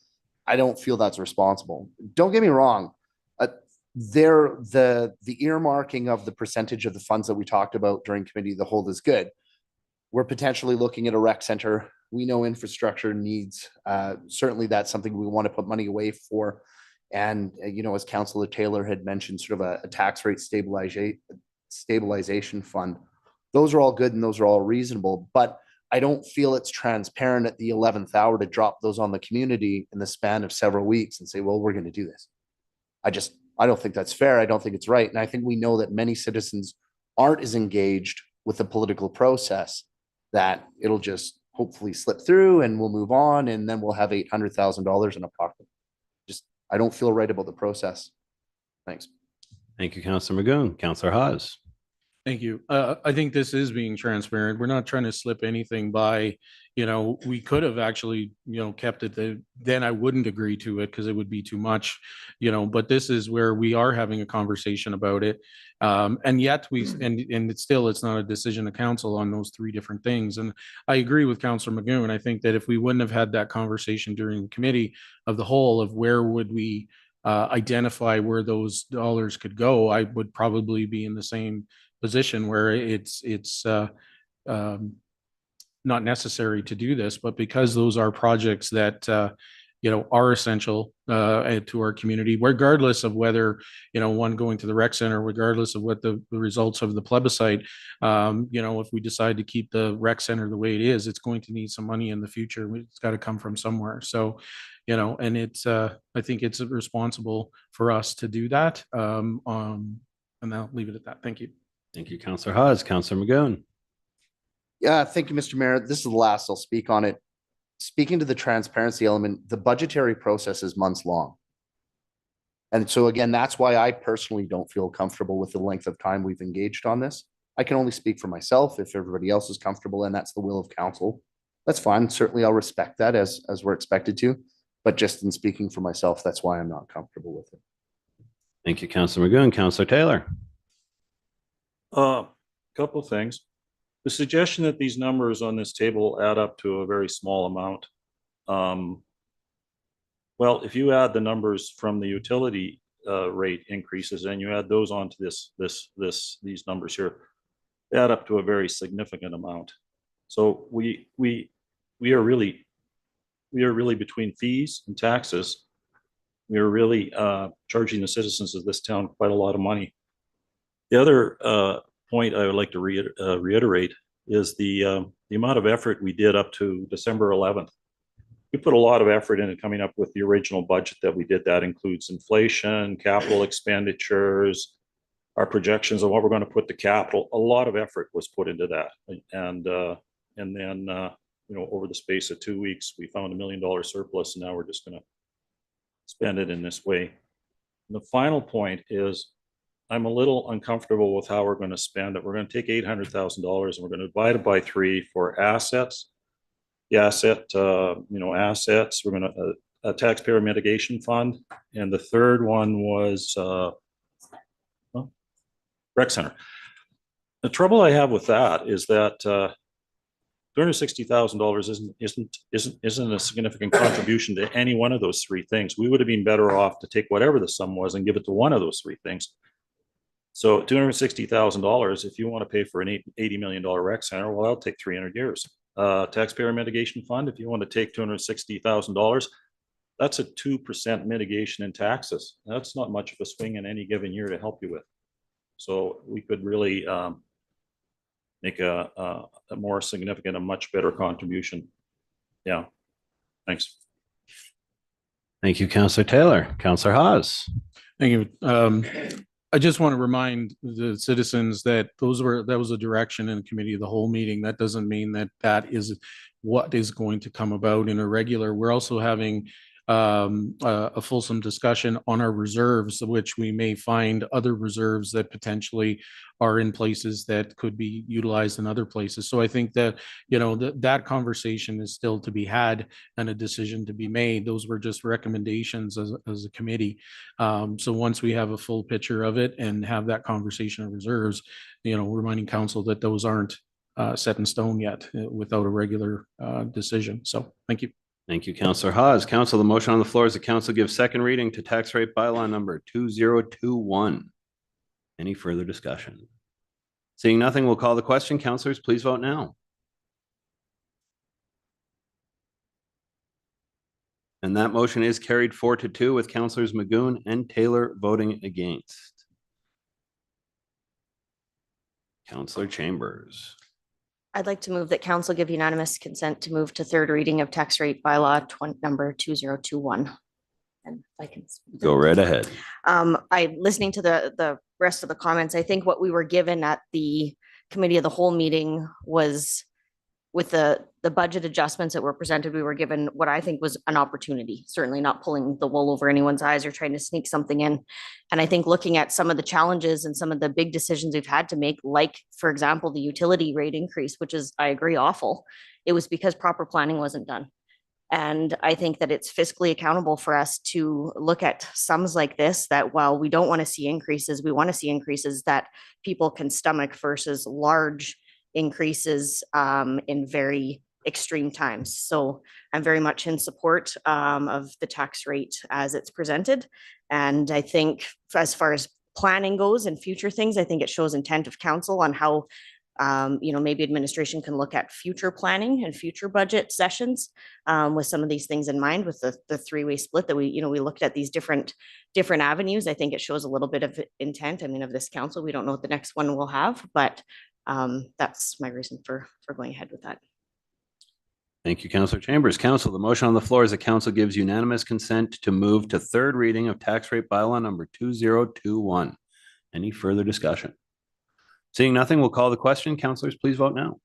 I don't feel that's responsible. Don't get me wrong. The earmarking of the percentage of the funds that we talked about during committee of the whole is good. We're potentially looking at a rec center. We know infrastructure needs. Certainly that's something we want to put money away for. And, as Councillor Taylor had mentioned, sort of a tax rate stabilization fund. Those are all good and those are all reasonable, but I don't feel it's transparent at the 11th hour to drop those on the community in the span of several weeks and say, well, we're going to do this. I don't think that's fair. I don't think it's right. And I think we know that many citizens aren't as engaged with the political process, that it'll just hopefully slip through and we'll move on. And then we'll have $800,000 in a pocket. I don't feel right about the process. Thanks. Thank you, Counselor Magoon. Counselor Haas. Thank you. I think this is being transparent. We're not trying to slip anything by. We could have actually, kept it. Then I wouldn't agree to it because it would be too much, but this is where we are having a conversation about it. And yet it's not a decision of council on those three different things. And I agree with Councillor Magoon. I think that if we wouldn't have had that conversation during the committee of the whole of where would we identify where those dollars could go, I would probably be in the same position where it's not necessary to do this, but because those are projects that are essential to our community, regardless of whether one going to the rec center, regardless of what the results of the plebiscite, if we decide to keep the rec center the way it is, it's going to need some money in the future. It's got to come from somewhere. So and it's I think it's responsible for us to do that. And I'll leave it at that. Thank you. Thank you, Counselor Haas. Counselor Magoon. Yeah, thank you, Mr. Mayor. This is the last I'll speak on it. Speaking to the transparency element, the budgetary process is months long. And so again, that's why I personally don't feel comfortable with the length of time we've engaged on this. I can only speak for myself. If everybody else is comfortable and that's the will of council, that's fine. Certainly I'll respect that as we're expected to, but just in speaking for myself, that's why I'm not comfortable with it. Thank you, Counselor Magoon. Counselor Taylor. Couple of things. The suggestion that these numbers on this table add up to a very small amount. Well, if you add the numbers from the utility rate increases and you add those onto these numbers here, they add up to a very significant amount. So we are really between fees and taxes. We are really charging the citizens of this town quite a lot of money. The other point I would like to reiterate is the the amount of effort we did up to December 11th. We put a lot of effort into coming up with the original budget that we did. That includes inflation, capital expenditures, our projections of what we're going to put to capital. A lot of effort was put into that. And then, over the space of 2 weeks, we found $1 million surplus, and now we're just going to spend it in this way. And the final point is, I'm a little uncomfortable with how we're going to spend it. We're going to take $800,000 and we're going to divide it by 3 for assets. The assets. We're going to a taxpayer mitigation fund, and the third one was rec center. The trouble I have with that is that $260,000 isn't a significant contribution to any one of those 3 things. We would have been better off to take whatever the sum was and give it to one of those 3 things. So $260,000, if you want to pay for an $80 million rec center, well, that'll take 300 years. Taxpayer mitigation fund, if you want to take $260,000, that's a 2% mitigation in taxes. That's not much of a swing in any given year to help you with. So we could really make a more significant, a much better contribution. Yeah, thanks. Thank you, Councillor Taylor. Councillor Haas. Thank you. I just want to remind the citizens that that was a direction in committee of the whole meeting. That doesn't mean that is what is going to come about in a regular. We're also having a fulsome discussion on our reserves, which we may find other reserves that potentially are in places that could be utilized in other places. So I think that, that conversation is still to be had and a decision to be made. Those were just recommendations as a committee. So once we have a full picture of it and have that conversation of reserves, reminding council that those aren't set in stone yet without a regular decision. So thank you. Thank you, Councillor Haas. Council, the motion on the floor is the council gives second reading to tax rate bylaw number 2021. Any further discussion? Seeing nothing, we'll call the question. Councillors, please vote now. And that motion is carried 4-2 with Councillors Magoon and Taylor voting against. Councillor Chambers. I'd like to move that council give unanimous consent to move to third reading of tax rate bylaw number 2021. And I can go right ahead. Listening to the rest of the comments, I think what we were given at the committee of the whole meeting was, with the budget adjustments that were presented, we were given what I think was an opportunity, certainly not pulling the wool over anyone's eyes or trying to sneak something in. And I think looking at some of the challenges and some of the big decisions we've had to make, like, for example, the utility rate increase, which is, I agree, awful. It was because proper planning wasn't done. And I think that it's fiscally accountable for us to look at sums like this, that while we don't want to see increases, we want to see increases that people can stomach versus large increases in very extreme times. So I'm very much in support of the tax rate as it's presented. And I think as far as planning goes and future things, I think it shows intent of council on how maybe administration can look at future planning and future budget sessions with some of these things in mind, with the 3-way split that we looked at these different avenues. I think it shows a little bit of intent, of this council. We don't know what the next one will have, but that's my reason for going ahead with that. Thank you, Councillor Chambers. Council, the motion on the floor is the council gives unanimous consent to move to third reading of tax rate bylaw number 2021. Any further discussion? Seeing nothing, we'll call the question. Councillors, please vote now.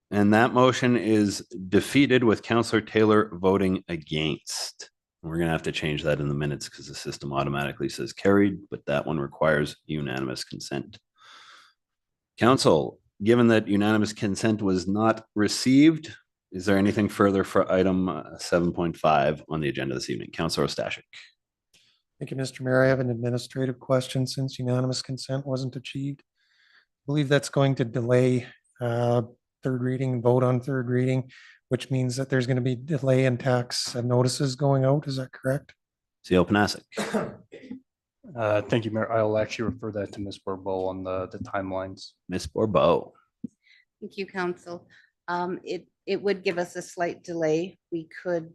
And that motion is defeated with Councillor Taylor voting against. We're going to have to change that in the minutes because the system automatically says carried, but that one requires unanimous consent. Council, given that unanimous consent was not received, is there anything further for item 7.5 on the agenda this evening? Councillor Ostashik. Thank you, Mr. Mayor. I have an administrative question since unanimous consent wasn't achieved. I believe that's going to delay third reading, vote on third reading, which means that there's going to be delay in tax notices going out. Is that correct? CEO Panasic. Thank you, Mayor. I'll actually refer that to Ms. Bourbeau on the timelines. Ms. Bourbeau. Thank you, council. It would give us a slight delay. We could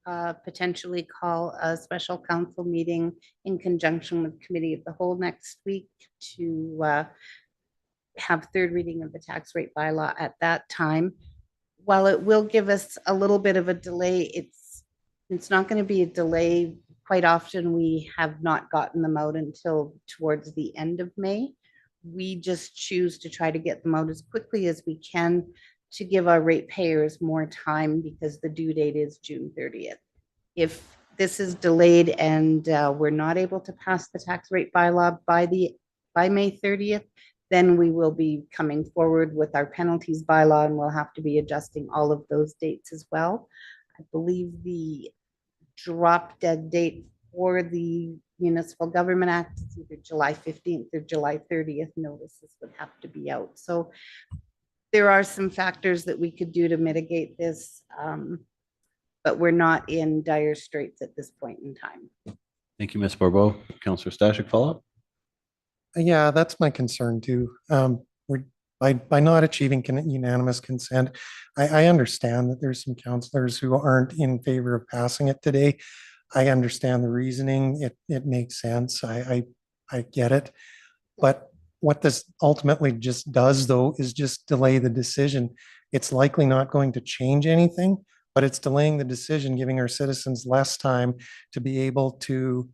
potentially call a special council meeting in conjunction with committee of the whole next week to have third reading of the tax rate bylaw at that time. While it will give us a little bit of a delay, it's not going to be a delay. Quite often, we have not gotten them out until towards the end of May. We just choose to try to get them out as quickly as we can to give our ratepayers more time because the due date is June 30th. If this is delayed and we're not able to pass the tax rate bylaw by May 30th, then we will be coming forward with our penalties bylaw and we'll have to be adjusting all of those dates as well. I believe the drop dead date for the Municipal Government Act is either July 15th or July 30th. Notices would have to be out. So there are some factors that we could do to mitigate this, but we're not in dire straits at this point in time. Thank you, Ms. Barbeau. Councillor Stashik, follow up? Yeah, that's my concern too. We're by not achieving unanimous consent. I understand that there's some councillors who aren't in favor of passing it today. I understand the reasoning. It makes sense. I get it. But what this ultimately just does though is just delay the decision. It's likely not going to change anything, but it's delaying the decision, giving our citizens less time to be able to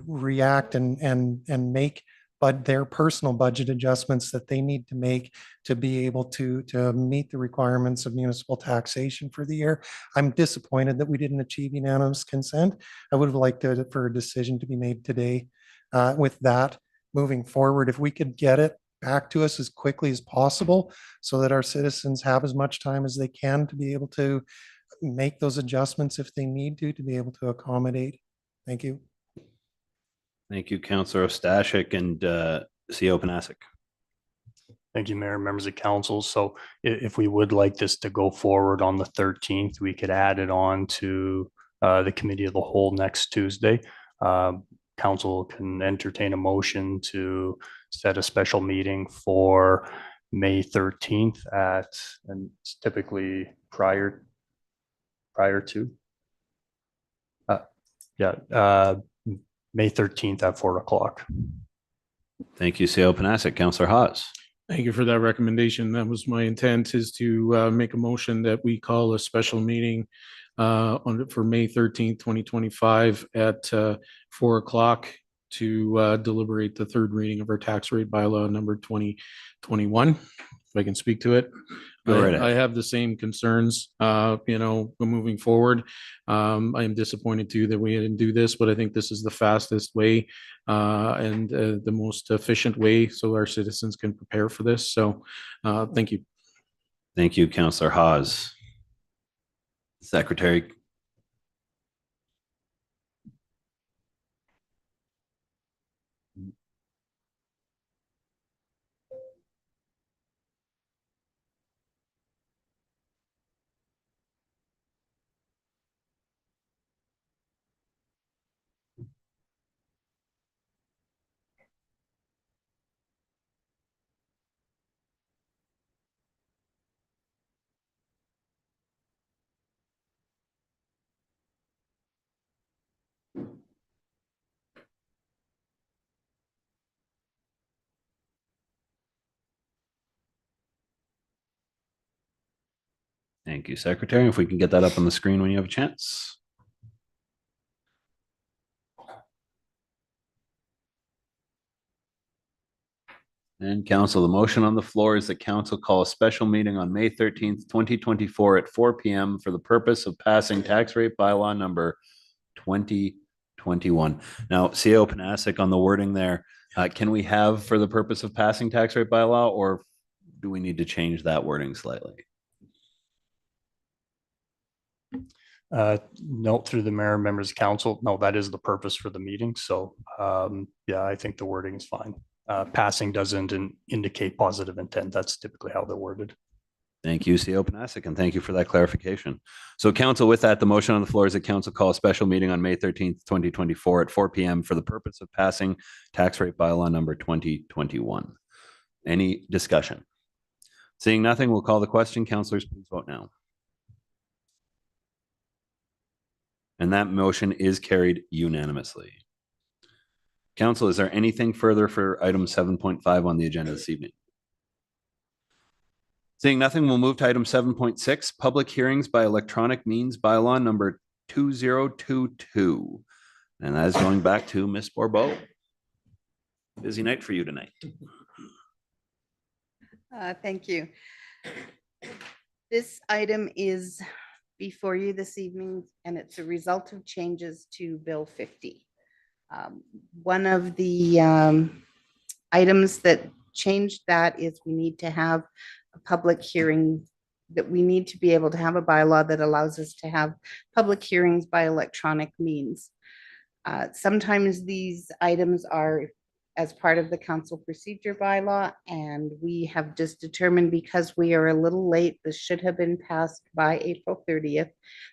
react and make but their personal budget adjustments that they need to make to be able to meet the requirements of municipal taxation for the year. I'm disappointed that we didn't achieve unanimous consent. I would have liked for a decision to be made today. With that, moving forward, if we could get it back to us as quickly as possible so that our citizens have as much time as they can to be able to make those adjustments if they need to be able to accommodate. Thank you. Thank you, Councillor Stashik and CO Panasic. Thank you, Mayor, members of council. So if we would like this to go forward on the 13th, we could add it on to the committee of the whole next Tuesday. Council can entertain a motion to set a special meeting for May 13th and it's typically prior to. May 13th at 4 o'clock. Thank you, CO Panasic. Councillor Haas. Thank you for that recommendation. That was my intent, is to make a motion that we call a special meeting for May 13th, 2025 at 4 o'clock to deliberate the third reading of our tax rate bylaw number 2021. If I can speak to it. Go right ahead. I have the same concerns, moving forward. I am disappointed too that we didn't do this, but I think this is the fastest way and the most efficient way so our citizens can prepare for this. So thank you. Thank you, Councillor Haas. Secretary. Thank you, Secretary. If we can get that up on the screen when you have a chance. And council, the motion on the floor is that council call a special meeting on May 13th, 2024 at 4 p.m. for the purpose of passing tax rate bylaw number 2021. Now, CO Panasic, on the wording there, can we have for the purpose of passing tax rate bylaw, or do we need to change that wording slightly? Note through the mayor, members of council. No, that is the purpose for the meeting. So yeah, I think the wording is fine. Passing doesn't indicate positive intent. That's typically how they're worded. Thank you, CO Panasic, and thank you for that clarification. So council, with that, the motion on the floor is that council call a special meeting on May 13th, 2024 at 4 p.m. for the purpose of passing tax rate bylaw number 2021. Any discussion? Seeing nothing, we'll call the question. Councilors, please vote now. And that motion is carried unanimously. Council, is there anything further for item 7.5 on the agenda this evening? Seeing nothing, we'll move to item 7.6, public hearings by electronic means bylaw number 2022. And that is going back to Ms. Borbeau. Busy night for you tonight. Thank you. This item is before you this evening, and it's a result of changes to Bill 50. One of the items that changed that is we need to have a public hearing, that we need to be able to have a bylaw that allows us to have public hearings by electronic means. Sometimes these items are as part of the council procedure bylaw, and we have just determined, because we are a little late, this should have been passed by April 30th,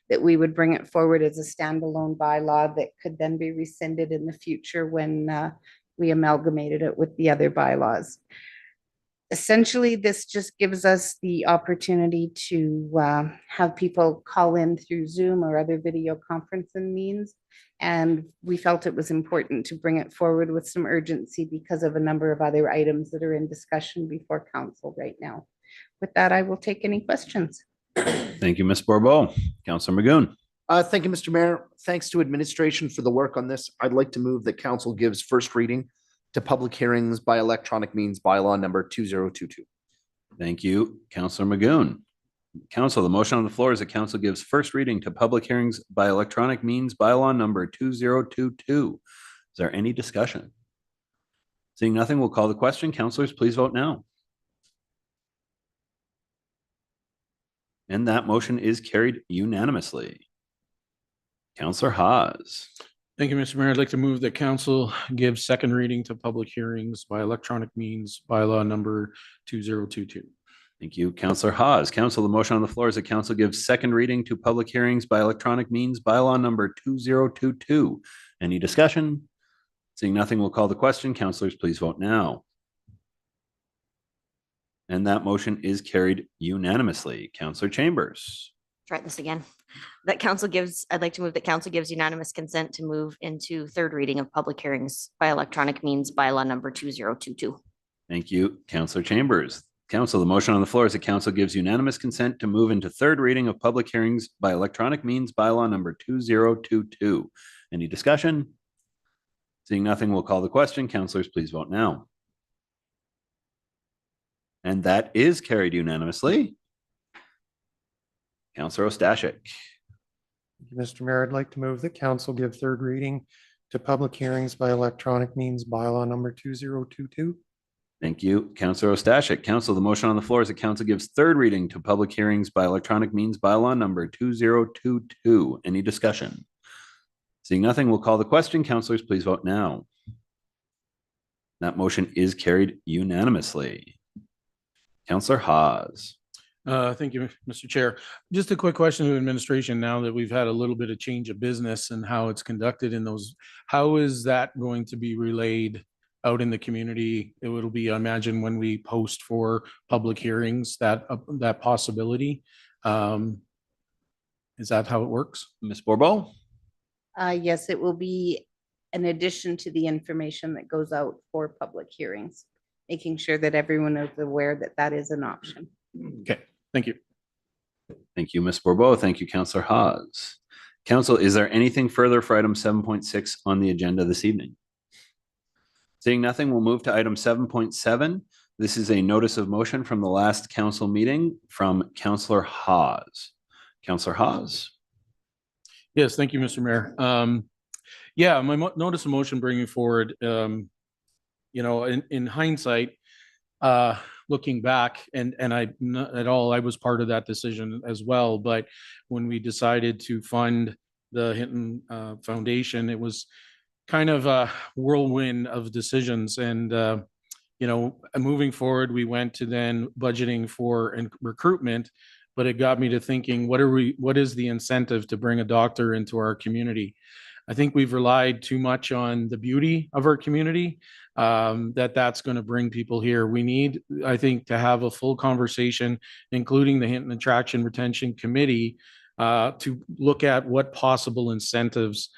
that we would bring it forward as a standalone bylaw that could then be rescinded in the future when we amalgamated it with the other bylaws. Essentially, this just gives us the opportunity to have people call in through Zoom or other video conferencing means. And we felt it was important to bring it forward with some urgency because of a number of other items that are in discussion before council right now. With that, I will take any questions. Thank you, Ms. Borbeau. Councilor Magoon. Thank you, Mr. Mayor. Thanks to administration for the work on this. I'd like to move that council gives first reading to public hearings by electronic means bylaw number 2022. Thank you, Councilor Magoon. Council, the motion on the floor is that council gives first reading to public hearings by electronic means bylaw number 2022. Is there any discussion? Seeing nothing, we'll call the question. Councilors, please vote now. And that motion is carried unanimously. Councilor Haas. Thank you, Mr. Mayor. I'd like to move that council give second reading to public hearings by electronic means bylaw number 2022. Thank you, Councilor Haas. Council, the motion on the floor is that council gives second reading to public hearings by electronic means bylaw number 2022. Any discussion? Seeing nothing, we'll call the question. Councilors, please vote now. And that motion is carried unanimously. Councilor Chambers. Try this again. I'd like to move that council gives unanimous consent to move into third reading of public hearings by electronic means bylaw number 2022. Thank you, Councilor Chambers. Council, the motion on the floor is that council gives unanimous consent to move into third reading of public hearings by electronic means bylaw number 2022. Any discussion? Seeing nothing, we'll call the question. Councilors, please vote now. And that is carried unanimously. Councilor Ostashik. Mr. Mayor, I'd like to move that council give third reading to public hearings by electronic means bylaw number 2022. Thank you, Councilor Ostashik. Council, the motion on the floor is that council gives third reading to public hearings by electronic means bylaw number 2022. Any discussion? Seeing nothing, we'll call the question. Councilors, please vote now. That motion is carried unanimously. Councilor Haas. Thank you, Mr. Chair. Just a quick question to administration now that we've had a little bit of change of business and how it's conducted in those. How is that going to be relayed out in the community? It'll be, I imagine, when we post for public hearings, that possibility. Is that how it works? Ms. Borbeau? Yes, it will be in addition to the information that goes out for public hearings, making sure that everyone is aware that that is an option. Okay, thank you. Thank you, Ms. Borbeau. Thank you, Councilor Haas. Council, is there anything further for item 7.6 on the agenda this evening? Seeing nothing, we'll move to item 7.7. This is a notice of motion from the last council meeting from Councilor Haas. Councilor Haas. Yes, thank you, Mr. Mayor. Yeah, my notice of motion bringing forward, in hindsight, looking back, and I not at all, I was part of that decision as well. But when we decided to fund the Hinton Foundation, it was kind of a whirlwind of decisions. And moving forward, we went to then budgeting for recruitment. But it got me to thinking, what is the incentive to bring a doctor into our community? I think we've relied too much on the beauty of our community, that's going to bring people here. We need, I think, to have a full conversation, including the Hinton Attraction Retention Committee, to look at what possible incentives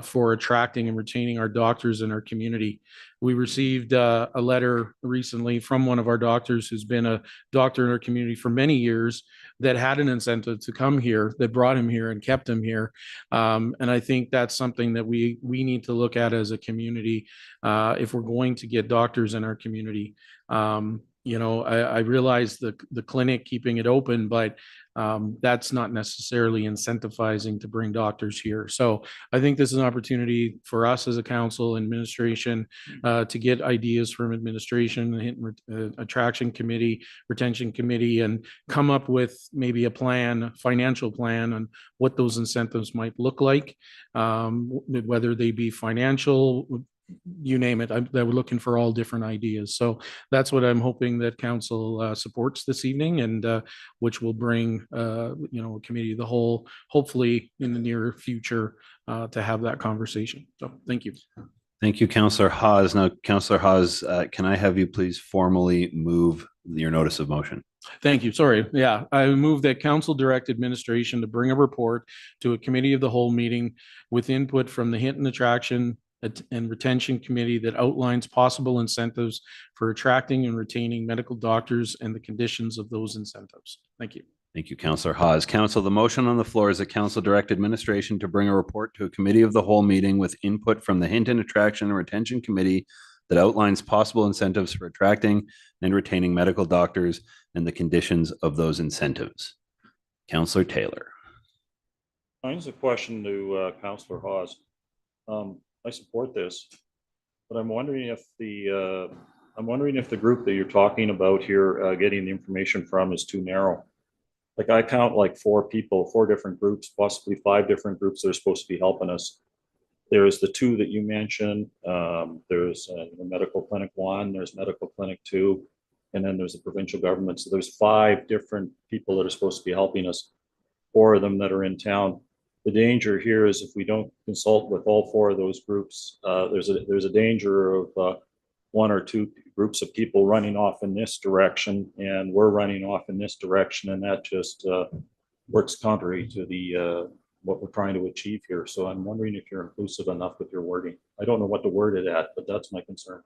for attracting and retaining our doctors in our community. We received a letter recently from one of our doctors who's been a doctor in our community for many years that had an incentive to come here, that brought him here and kept him here. And I think that's something that we need to look at as a community if we're going to get doctors in our community. I realize the clinic keeping it open, but that's not necessarily incentivizing to bring doctors here. So I think this is an opportunity for us as a council administration to get ideas from administration, attraction committee, retention committee, and come up with maybe a plan, financial plan on what those incentives might look like, whether they be financial, you name it. We're looking for all different ideas. So that's what I'm hoping that council supports this evening, and which will bring a committee of the whole, hopefully in the near future, to have that conversation. So thank you. Thank you, Councillor Hawes. Now, Councillor Hawes, can I have you please formally move your notice of motion? Thank you. Sorry. Yeah, I move that council direct administration to bring a report to a committee of the whole meeting with input from the Hinton Attraction and Retention Committee that outlines possible incentives for attracting and retaining medical doctors and the conditions of those incentives. Thank you. Thank you, Councillor Hawes. Council, the motion on the floor is that council direct administration to bring a report to a committee of the whole meeting with input from the Hinton Attraction and Retention Committee that outlines possible incentives for attracting and retaining medical doctors and the conditions of those incentives. Councillor Taylor. Mine's a question to Councillor Hawes. I support this, but I'm wondering if the group that you're talking about here, getting the information from, is too narrow. Like, I count like 4 people, 4 different groups, possibly 5 different groups that are supposed to be helping us. There's the 2 that you mentioned. There's the Medical Clinic 1, there's Medical Clinic 2, and then there's the provincial government. So there's 5 different people that are supposed to be helping us, 4 of them that are in town. The danger here is if we don't consult with all 4 of those groups, there's a danger of 1 or 2 groups of people running off in this direction, and we're running off in this direction, and that just works contrary to the what we're trying to achieve here. So I'm wondering if you're inclusive enough with your wording. I don't know what to word it at, but that's my concern.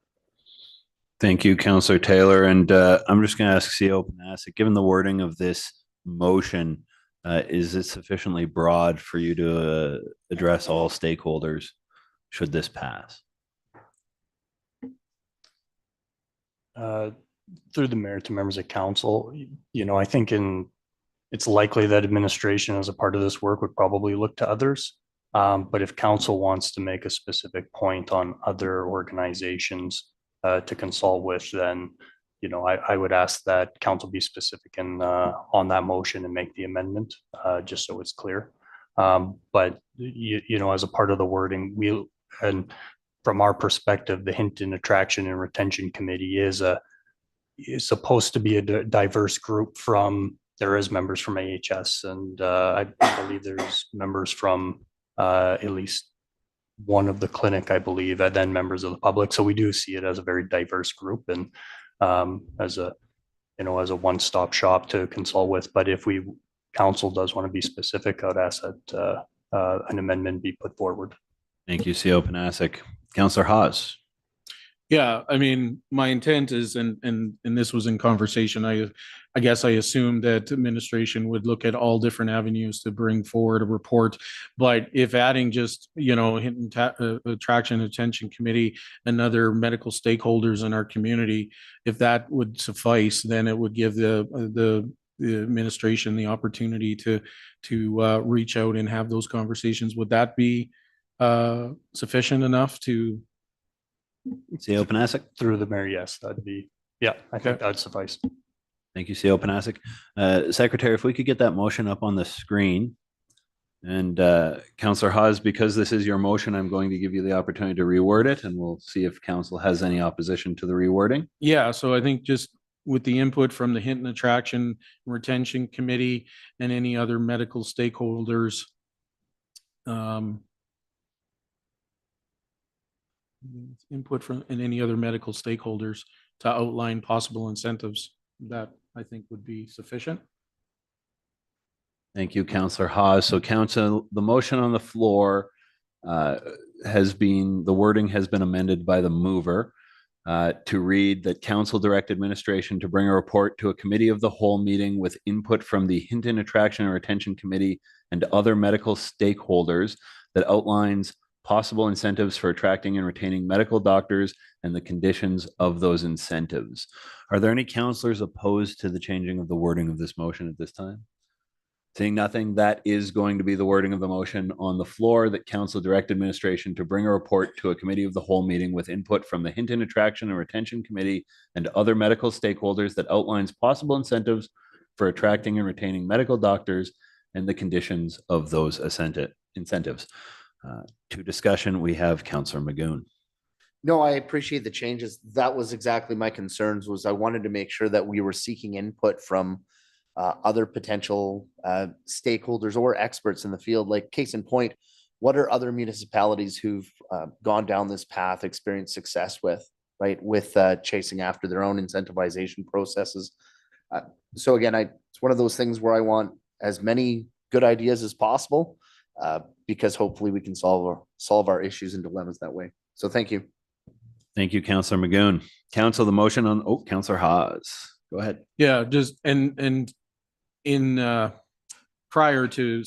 Thank you, Councillor Taylor. And I'm just going to ask CEO Panasic, given the wording of this motion, is it sufficiently broad for you to address all stakeholders should this pass? Through the mayor to members of council, I think it's likely that administration as a part of this work would probably look to others. But if council wants to make a specific point on other organizations to consult with, then I would ask that council be specific on that motion and make the amendment, just so it's clear. But as a part of the wording, and from our perspective, the Hinton Attraction and Retention Committee is supposed to be a diverse group. There is members from AHS, and I believe there's members from at least one of the clinic, I believe, and then members of the public. So we do see it as a very diverse group, and as a one-stop shop to consult with. But if council does want to be specific, I'd ask that an amendment be put forward. Thank you, CEO Panasic. Councillor Hawes. Yeah, I mean, my intent is, and this was in conversation, I guess I assumed that administration would look at all different avenues to bring forward a report. But if adding just, Hinton Attraction and Retention Committee and other medical stakeholders in our community, if that would suffice, then it would give the administration the opportunity to reach out and have those conversations. Would that be sufficient enough to? CEO Panasic. Through the mayor, yes, I think that'd suffice. Thank you, CEO Panasic. Secretary, if we could get that motion up on the screen. And Councillor Hawes, because this is your motion, I'm going to give you the opportunity to reword it, and we'll see if council has any opposition to the rewording. Yeah, so I think just with the input from the Hinton Attraction and Retention Committee and any other medical stakeholders, input from any other medical stakeholders to outline possible incentives, that I think would be sufficient. Thank you, Counselor Hawes. So council, the motion on the floor the wording has been amended by the mover to read that council direct administration to bring a report to a committee of the whole meeting with input from the Hinton Attraction and Retention Committee and other medical stakeholders that outlines possible incentives for attracting and retaining medical doctors and the conditions of those incentives. Are there any councillors opposed to the changing of the wording of this motion at this time? Seeing nothing, that is going to be the wording of the motion on the floor, that council direct administration to bring a report to a committee of the whole meeting with input from the Hinton Attraction and Retention Committee and other medical stakeholders that outlines possible incentives for attracting and retaining medical doctors and the conditions of those incentives. To discussion, we have Councillor Magoon. No, I appreciate the changes. That was exactly my concerns, was I wanted to make sure that we were seeking input from other potential stakeholders or experts in the field. Like case in point, what are other municipalities who've gone down this path experienced success with, right? With chasing after their own incentivization processes. So again, it's one of those things where I want as many good ideas as possible because hopefully we can solve our issues and dilemmas that way. So thank you. Thank you, Councillor Magoon. Council, the motion on, Councillor Hawes, go ahead. Yeah, just, and in prior to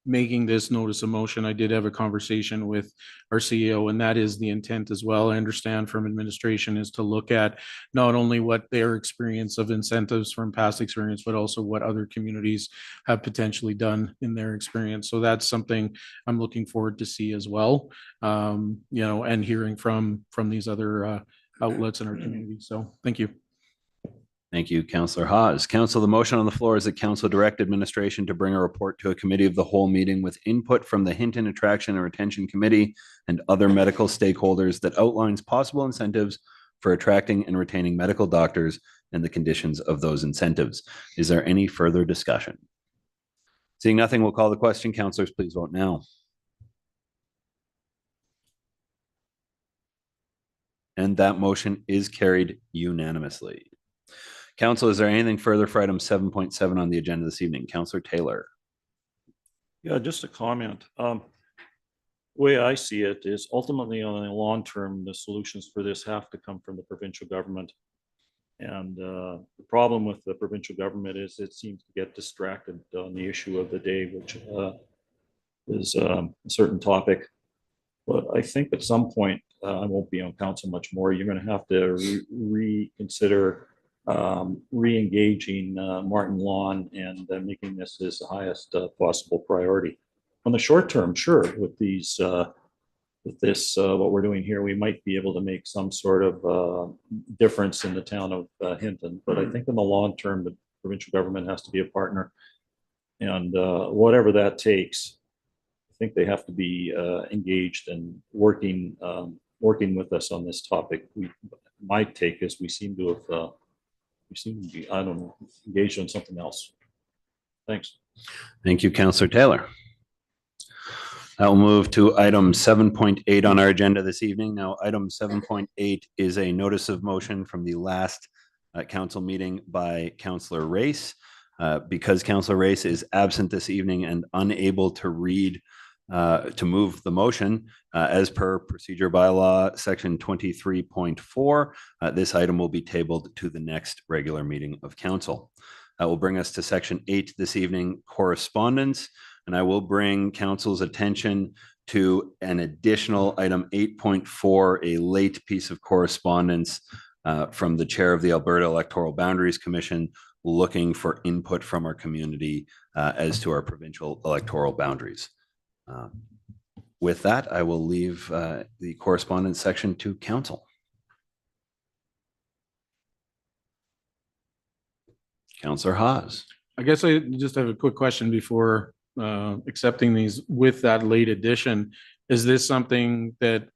making this notice of motion, I did have a conversation with our CEO, and that is the intent as well. I understand from administration is to look at not only what their experience of incentives from past experience, but also what other communities have potentially done in their experience. So that's something I'm looking forward to see as well, you know, and hearing from these other outlets in our community. So thank you. Thank you, Councillor Hawes. Council, the motion on the floor is that council direct administration to bring a report to a committee of the whole meeting with input from the Hinton Attraction and Retention Committee and other medical stakeholders that outlines possible incentives for attracting and retaining medical doctors and the conditions of those incentives. Is there any further discussion? Seeing nothing, we'll call the question. Councillors, please vote now. And that motion is carried unanimously. Council, is there anything further for item 7.7 on the agenda this evening? Councillor Taylor. Yeah, just a comment. Way I see it is ultimately on the long term, the solutions for this have to come from the provincial government. And the problem with the provincial government is it seems to get distracted on the issue of the day, which is a certain topic. But I think at some point, I won't be on council much more. You're going to have to reconsider re-engaging Martin Lawn and making this his highest possible priority. On the short term, sure, with these, with this, what we're doing here, we might be able to make some sort of difference in the town of Hinton. But I think in the long term, the provincial government has to be a partner, and whatever that takes, I think they have to be engaged and working with us on this topic. My take is we seem to have. We seem to be, I don't know, engaged on something else. Thanks. Thank you, Councillor Taylor. I'll move to item 7.8 on our agenda this evening. Now, item 7.8 is a notice of motion from the last council meeting by Councillor Race. Because Councillor Race is absent this evening and unable to move the motion as per procedure bylaw section 23.4. This item will be tabled to the next regular meeting of council. That will bring us to section 8 this evening, correspondence, and I will bring council's attention to an additional item 8.4, a late piece of correspondence from the chair of the Alberta Electoral Boundaries Commission, looking for input from our community as to our provincial electoral boundaries. With that, I will leave the correspondence section to council. Councillor Hawes. I guess I just have a quick question before accepting these with that late addition. Is this something that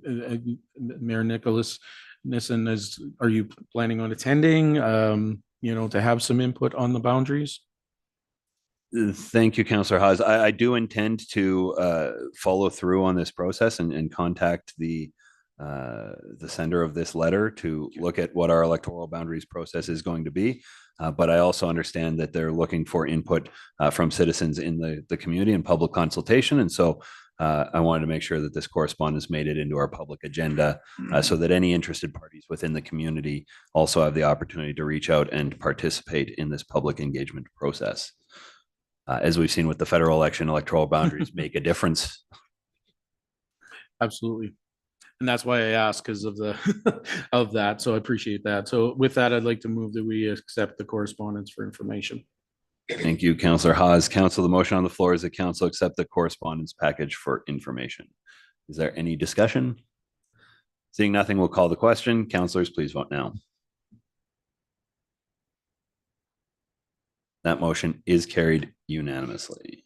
Mayor Nicholas Nissen are you planning on attending, you know, to have some input on the boundaries? Thank you, Councillor Hawes. I do intend to follow through on this process and contact the the sender of this letter to look at what our electoral boundaries process is going to be. But I also understand that they're looking for input from citizens in the community and public consultation. And so I wanted to make sure that this correspondence made it into our public agenda so that any interested parties within the community also have the opportunity to reach out and participate in this public engagement process. As we've seen with the federal election, electoral boundaries make a difference. Absolutely. And that's why I asked, because of the of that. So I appreciate that. So with that, I'd like to move that we accept the correspondence for information. Thank you, Councillor Haas. Council, the motion on the floor is that council accept the correspondence package for information. Is there any discussion? Seeing nothing, we'll call the question. Councillors, please vote now. That motion is carried unanimously.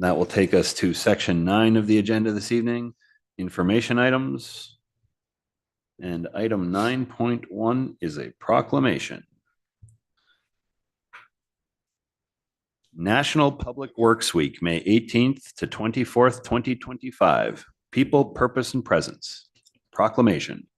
That will take us to section 9 of the agenda this evening, information items. And item 9.1 is a proclamation. National Public Works Week, May 18th to 24th, 2025. People, Purpose, and Presence. Proclamation.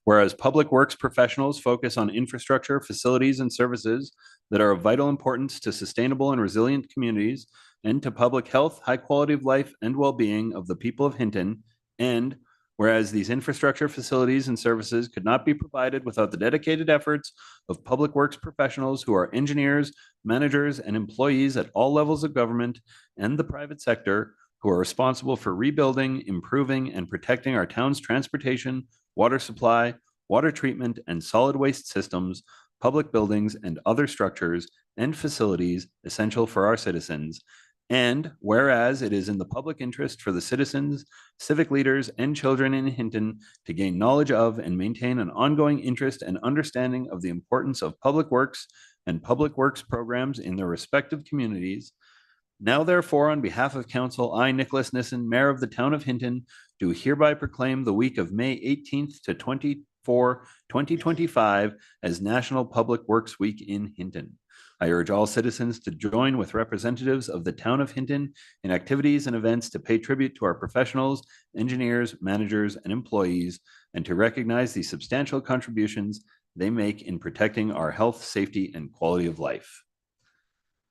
Whereas public works professionals focus on infrastructure, facilities, and services that are of vital importance to sustainable and resilient communities and to public health, high quality of life, and well-being of the people of Hinton, and whereas these infrastructure, facilities, and services could not be provided without the dedicated efforts of public works professionals who are engineers, managers, and employees at all levels of government and the private sector who are responsible for rebuilding, improving, and protecting our town's transportation, water supply, water treatment, and solid waste systems, public buildings, and other structures and facilities essential for our citizens. And whereas it is in the public interest for the citizens, civic leaders, and children in Hinton to gain knowledge of and maintain an ongoing interest and understanding of the importance of public works and public works programs in their respective communities. Now, therefore, on behalf of Council, I, Nicholas Nissen, Mayor of the Town of Hinton, do hereby proclaim the week of May 18th to 24, 2025 as National Public Works Week in Hinton. I urge all citizens to join with representatives of the Town of Hinton in activities and events to pay tribute to our professionals, engineers, managers, and employees, and to recognize the substantial contributions they make in protecting our health, safety, and quality of life.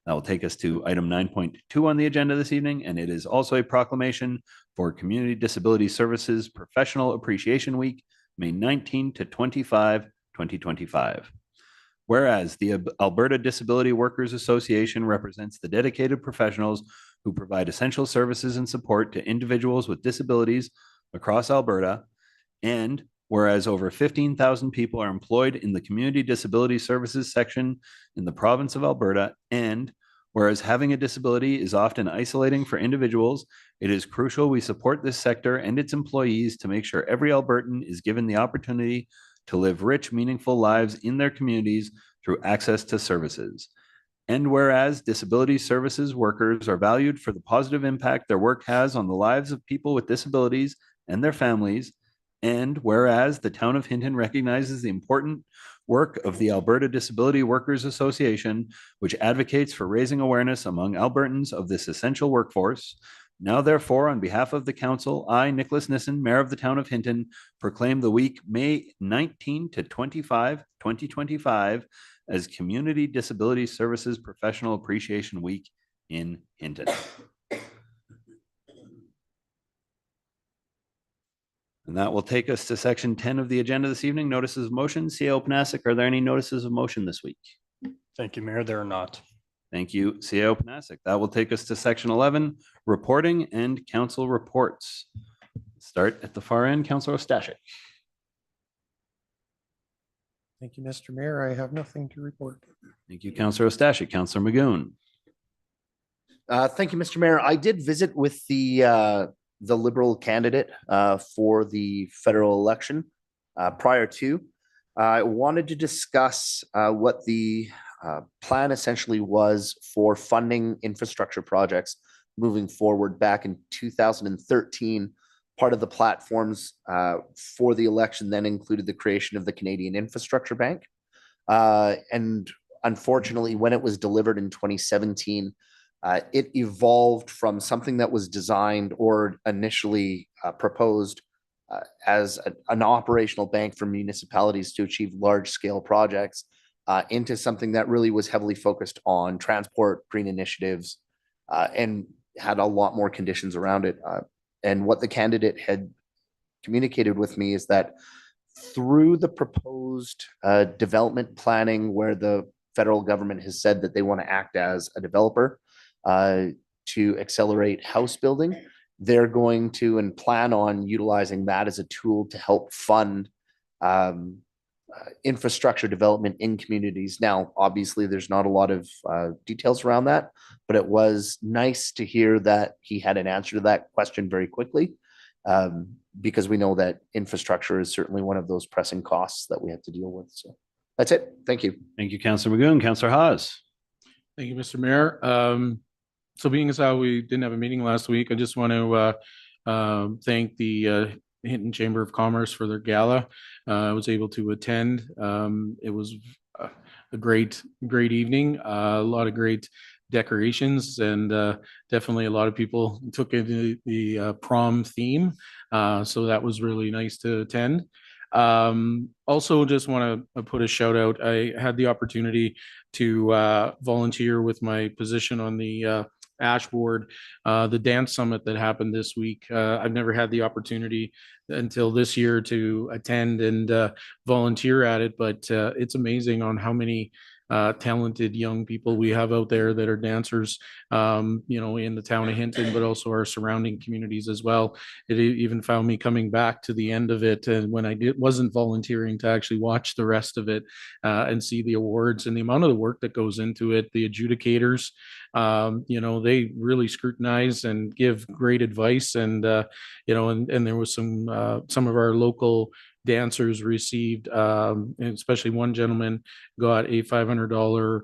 That will take us to item 9.2 on the agenda this evening, and it is also a proclamation for Community Disability Services Professional Appreciation Week, May 19 to 25, 2025. Whereas the Alberta Disability Workers Association represents the dedicated professionals who provide essential services and support to individuals with disabilities across Alberta, and whereas over 15,000 people are employed in the Community Disability Services section in the province of Alberta, and whereas having a disability is often isolating for individuals, it is crucial we support this sector and its employees to make sure every Albertan is given the opportunity to live rich, meaningful lives in their communities through access to services. And whereas disability services workers are valued for the positive impact their work has on the lives of people with disabilities and their families, and whereas the Town of Hinton recognizes the important work of the Alberta Disability Workers Association, which advocates for raising awareness among Albertans of this essential workforce. Now, therefore, on behalf of the council, I, Nicholas Nissen, Mayor of the Town of Hinton, proclaim the week May 19 to 25, 2025 as Community Disability Services Professional Appreciation Week in Hinton. And that will take us to section 10 of the agenda this evening, notices of motion. CAO Panasic, are there any notices of motion this week? Thank you, Mayor. There are not. Thank you, CAO Panasic. That will take us to section 11, reporting and council reports. Start at the far end, Councilor Ostashik. Thank you, Mr. Mayor. I have nothing to report. Thank you, Councilor Ostashik. Councilor Magoon. Thank you, Mr. Mayor. I did visit with the Liberal candidate for the federal election prior to. I wanted to discuss what the plan essentially was for funding infrastructure projects moving forward. Back in 2013, part of the platforms for the election then included the creation of the Canadian Infrastructure Bank. And unfortunately, when it was delivered in 2017, It evolved from something that was designed or initially proposed as an operational bank for municipalities to achieve large-scale projects into something that really was heavily focused on transport, green initiatives, and had a lot more conditions around it. And what the candidate had communicated with me is that through the proposed development planning where the federal government has said that they want to act as a developer to accelerate house building, they're going to and plan on utilizing that as a tool to help fund infrastructure development in communities. Now, obviously, there's not a lot of details around that, but it was nice to hear that he had an answer to that question very quickly, because we know that infrastructure is certainly one of those pressing costs that we have to deal with. So that's it. Thank you. Thank you, Councillor Magoon. Councillor Haas. Thank you, Mr. Mayor. So being as how we didn't have a meeting last week, I just want to thank the Hinton Chamber of Commerce for their gala. I was able to attend. It was a great evening, a lot of great decorations, and definitely a lot of people took into the prom theme. So that was really nice to attend. Also just want to put a shout out. I had the opportunity to volunteer with my position on the ASH board, the dance summit that happened this week. I've never had the opportunity until this year to attend and volunteer at it, but it's amazing on how many talented young people we have out there that are dancers, in the town of Hinton, but also our surrounding communities as well. It even found me coming back to the end of it, and when I wasn't volunteering, to actually watch the rest of it and see the awards and the amount of the work that goes into it. The adjudicators, they really scrutinize and give great advice, and and there was some of our local dancers received, and especially one gentleman got a $500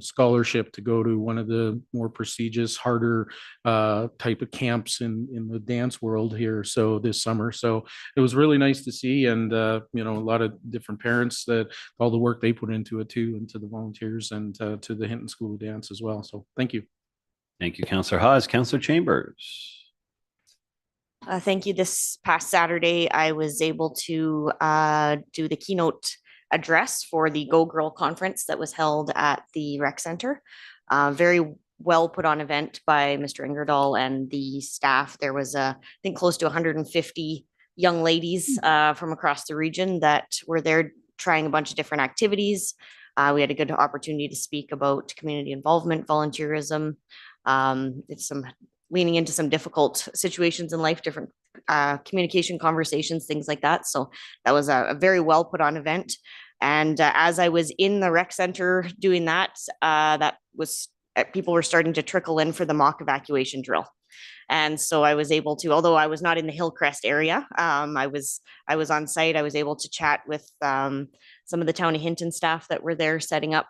scholarship to go to one of the more prestigious, harder type of camps in the dance world here. So this summer, so it was really nice to see, and a lot of different parents, that all the work they put into it too, and to the volunteers, and to the Hinton School of Dance as well. So thank you. Thank you, Councillor Haas. Councillor Chambers. Thank you. This past Saturday, I was able to do the keynote address for the Go Girl conference that was held at the rec center. Very well put on event by Mr. Ingerdahl and the staff. There was I think close to 150 young ladies from across the region that were there trying a bunch of different activities. We had a good opportunity to speak about community involvement, volunteerism, leaning into some difficult situations in life, different communication conversations, things like that. So that was a very well put on event. And as I was in the rec center doing that, people were starting to trickle in for the mock evacuation drill. And so I was able to, although I was not in the Hillcrest area, I was on site. I was able to chat with some of the town of Hinton staff that were there setting up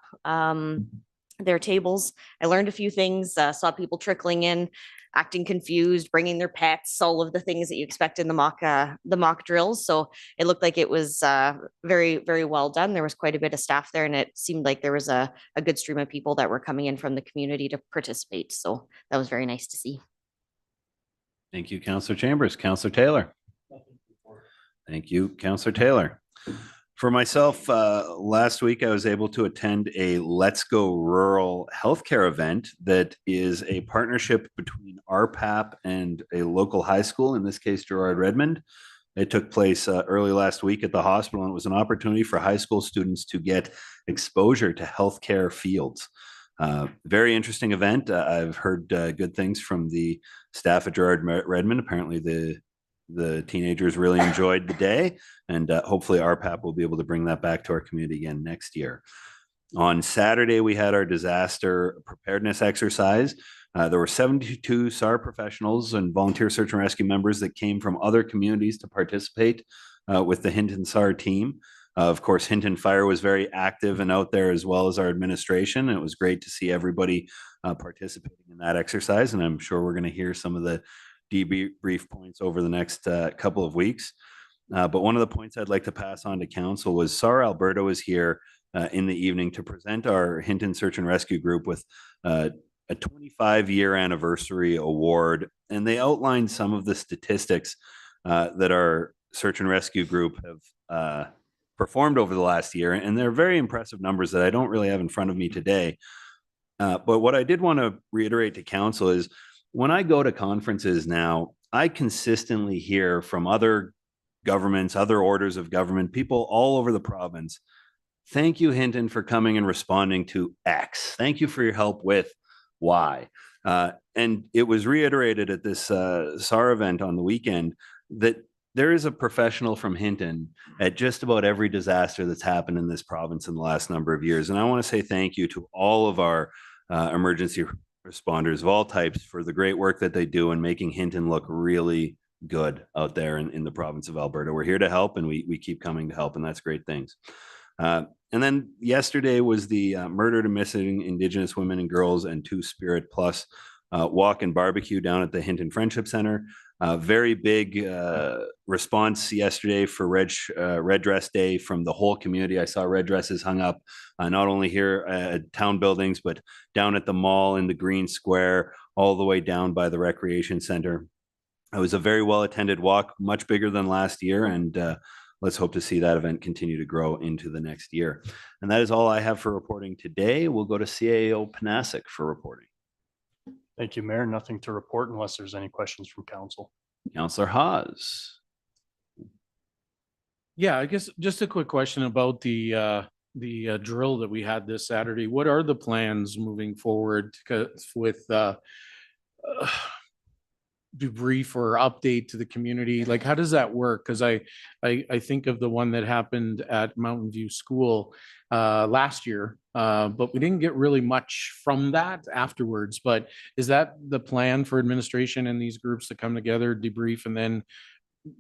their tables. I learned a few things, saw people trickling in, acting confused, bringing their pets, all of the things that you expect in the mock drills. So it looked like it was very, very well done. There was quite a bit of staff there, and it seemed like there was a good stream of people that were coming in from the community to participate. So that was very nice to see. Thank you, Councillor Chambers. Councillor Taylor. Thank you, Councillor Taylor. For myself, last week I was able to attend a Let's Go Rural healthcare event that is a partnership between RPAP and a local high school, in this case, Gerard Redmond. It took place early last week at the hospital, and it was an opportunity for high school students to get exposure to healthcare fields. Very interesting event. I've heard good things from the staff at Gerard Redmond. Apparently the teenagers really enjoyed the day, and hopefully RPAP will be able to bring that back to our community again next year. On Saturday, we had our disaster preparedness exercise. There were 72 SAR professionals and volunteer search and rescue members that came from other communities to participate with the Hinton SAR team. Of course, Hinton Fire was very active and out there, as well as our administration. And it was great to see everybody participating in that exercise. And I'm sure we're going to hear some of the debrief points over the next couple of weeks. But one of the points I'd like to pass on to council was SAR Alberta was here in the evening to present our Hinton Search and Rescue Group with a 25-year anniversary award, and they outlined some of the statistics that our search and rescue group have performed over the last year. And they're very impressive numbers that I don't really have in front of me today. But what I did want to reiterate to council is when I go to conferences now, I consistently hear from other governments, other orders of government, people all over the province. Thank you, Hinton, for coming and responding to X. Thank you for your help with Y. And it was reiterated at this SAR event on the weekend that there is a professional from Hinton at just about every disaster that's happened in this province in the last number of years. And I want to say thank you to all of our emergency responders of all types for the great work that they do in making Hinton look really good out there in the province of Alberta. We're here to help, and we keep coming to help, and that's great things. And then yesterday was the Murdered and Missing Indigenous Women and Girls and Two Spirit Plus walk and barbecue down at the Hinton Friendship Center. Very big response yesterday for Red Dress Day from the whole community. I saw red dresses hung up not only here at town buildings, but down at the mall in the Green Square, all the way down by the Recreation Center. It was a very well attended walk, much bigger than last year, and let's hope to see that event continue to grow into the next year. And that is all I have for reporting today. We'll go to CAO Panasic for reporting. Thank you, Mayor. Nothing to report unless there's any questions from council. Councillor Hawes. Yeah, I guess just a quick question about the drill that we had this Saturday. What are the plans moving forward with debrief or update to the community? Like, how does that work? Because I think of the one that happened at Mountain View School last year, but we didn't get really much from that afterwards. But is that the plan for administration and these groups to come together, debrief, and then,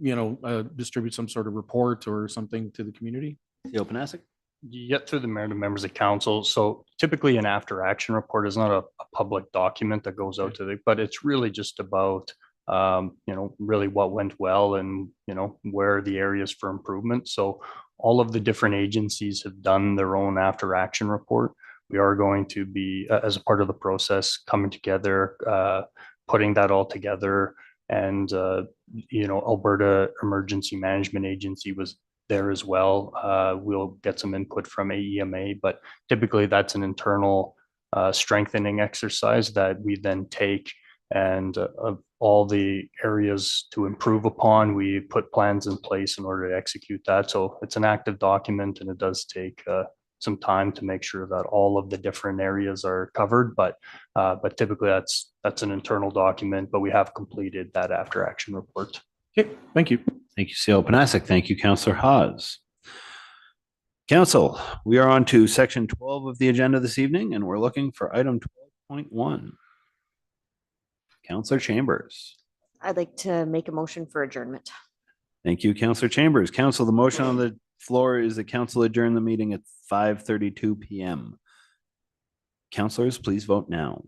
you know, distribute some sort of report or something to the community? CAO Panasic. Yet through the mayor to members of council. So typically an after action report is not a public document that goes out to the, but it's really just about, you know, really what went well and, you know, where are the areas for improvement. So all of the different agencies have done their own after action report. We are going to be, as a part of the process, coming together, putting that all together. And, you know, Alberta Emergency Management Agency was there as well. We'll get some input from AEMA, but typically that's an internal strengthening exercise that we then take, and of all the areas to improve upon, we put plans in place in order to execute that. So it's an active document, and it does take some time to make sure that all of the different areas are covered, but typically that's an internal document, but we have completed that after action report. Okay, thank you. Thank you, CAO Panasic. Thank you, Councillor Hawes. Council, we are on to section 12 of the agenda this evening, and we're looking for item 12.1. Councillor Chambers. I'd like to make a motion for adjournment. Thank you, Councillor Chambers. Council, the motion on the floor is that council adjourn the meeting at 5:32 p.m. Councillors, please vote now.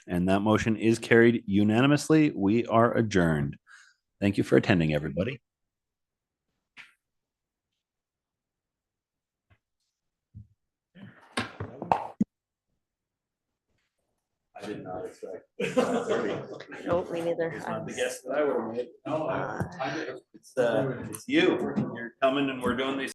And that motion is carried unanimously. We are adjourned. Thank you for attending, everybody. I did not expect. Nope, me neither. It's not the guess that I would have made. No, it's you. You're coming and we're doing these.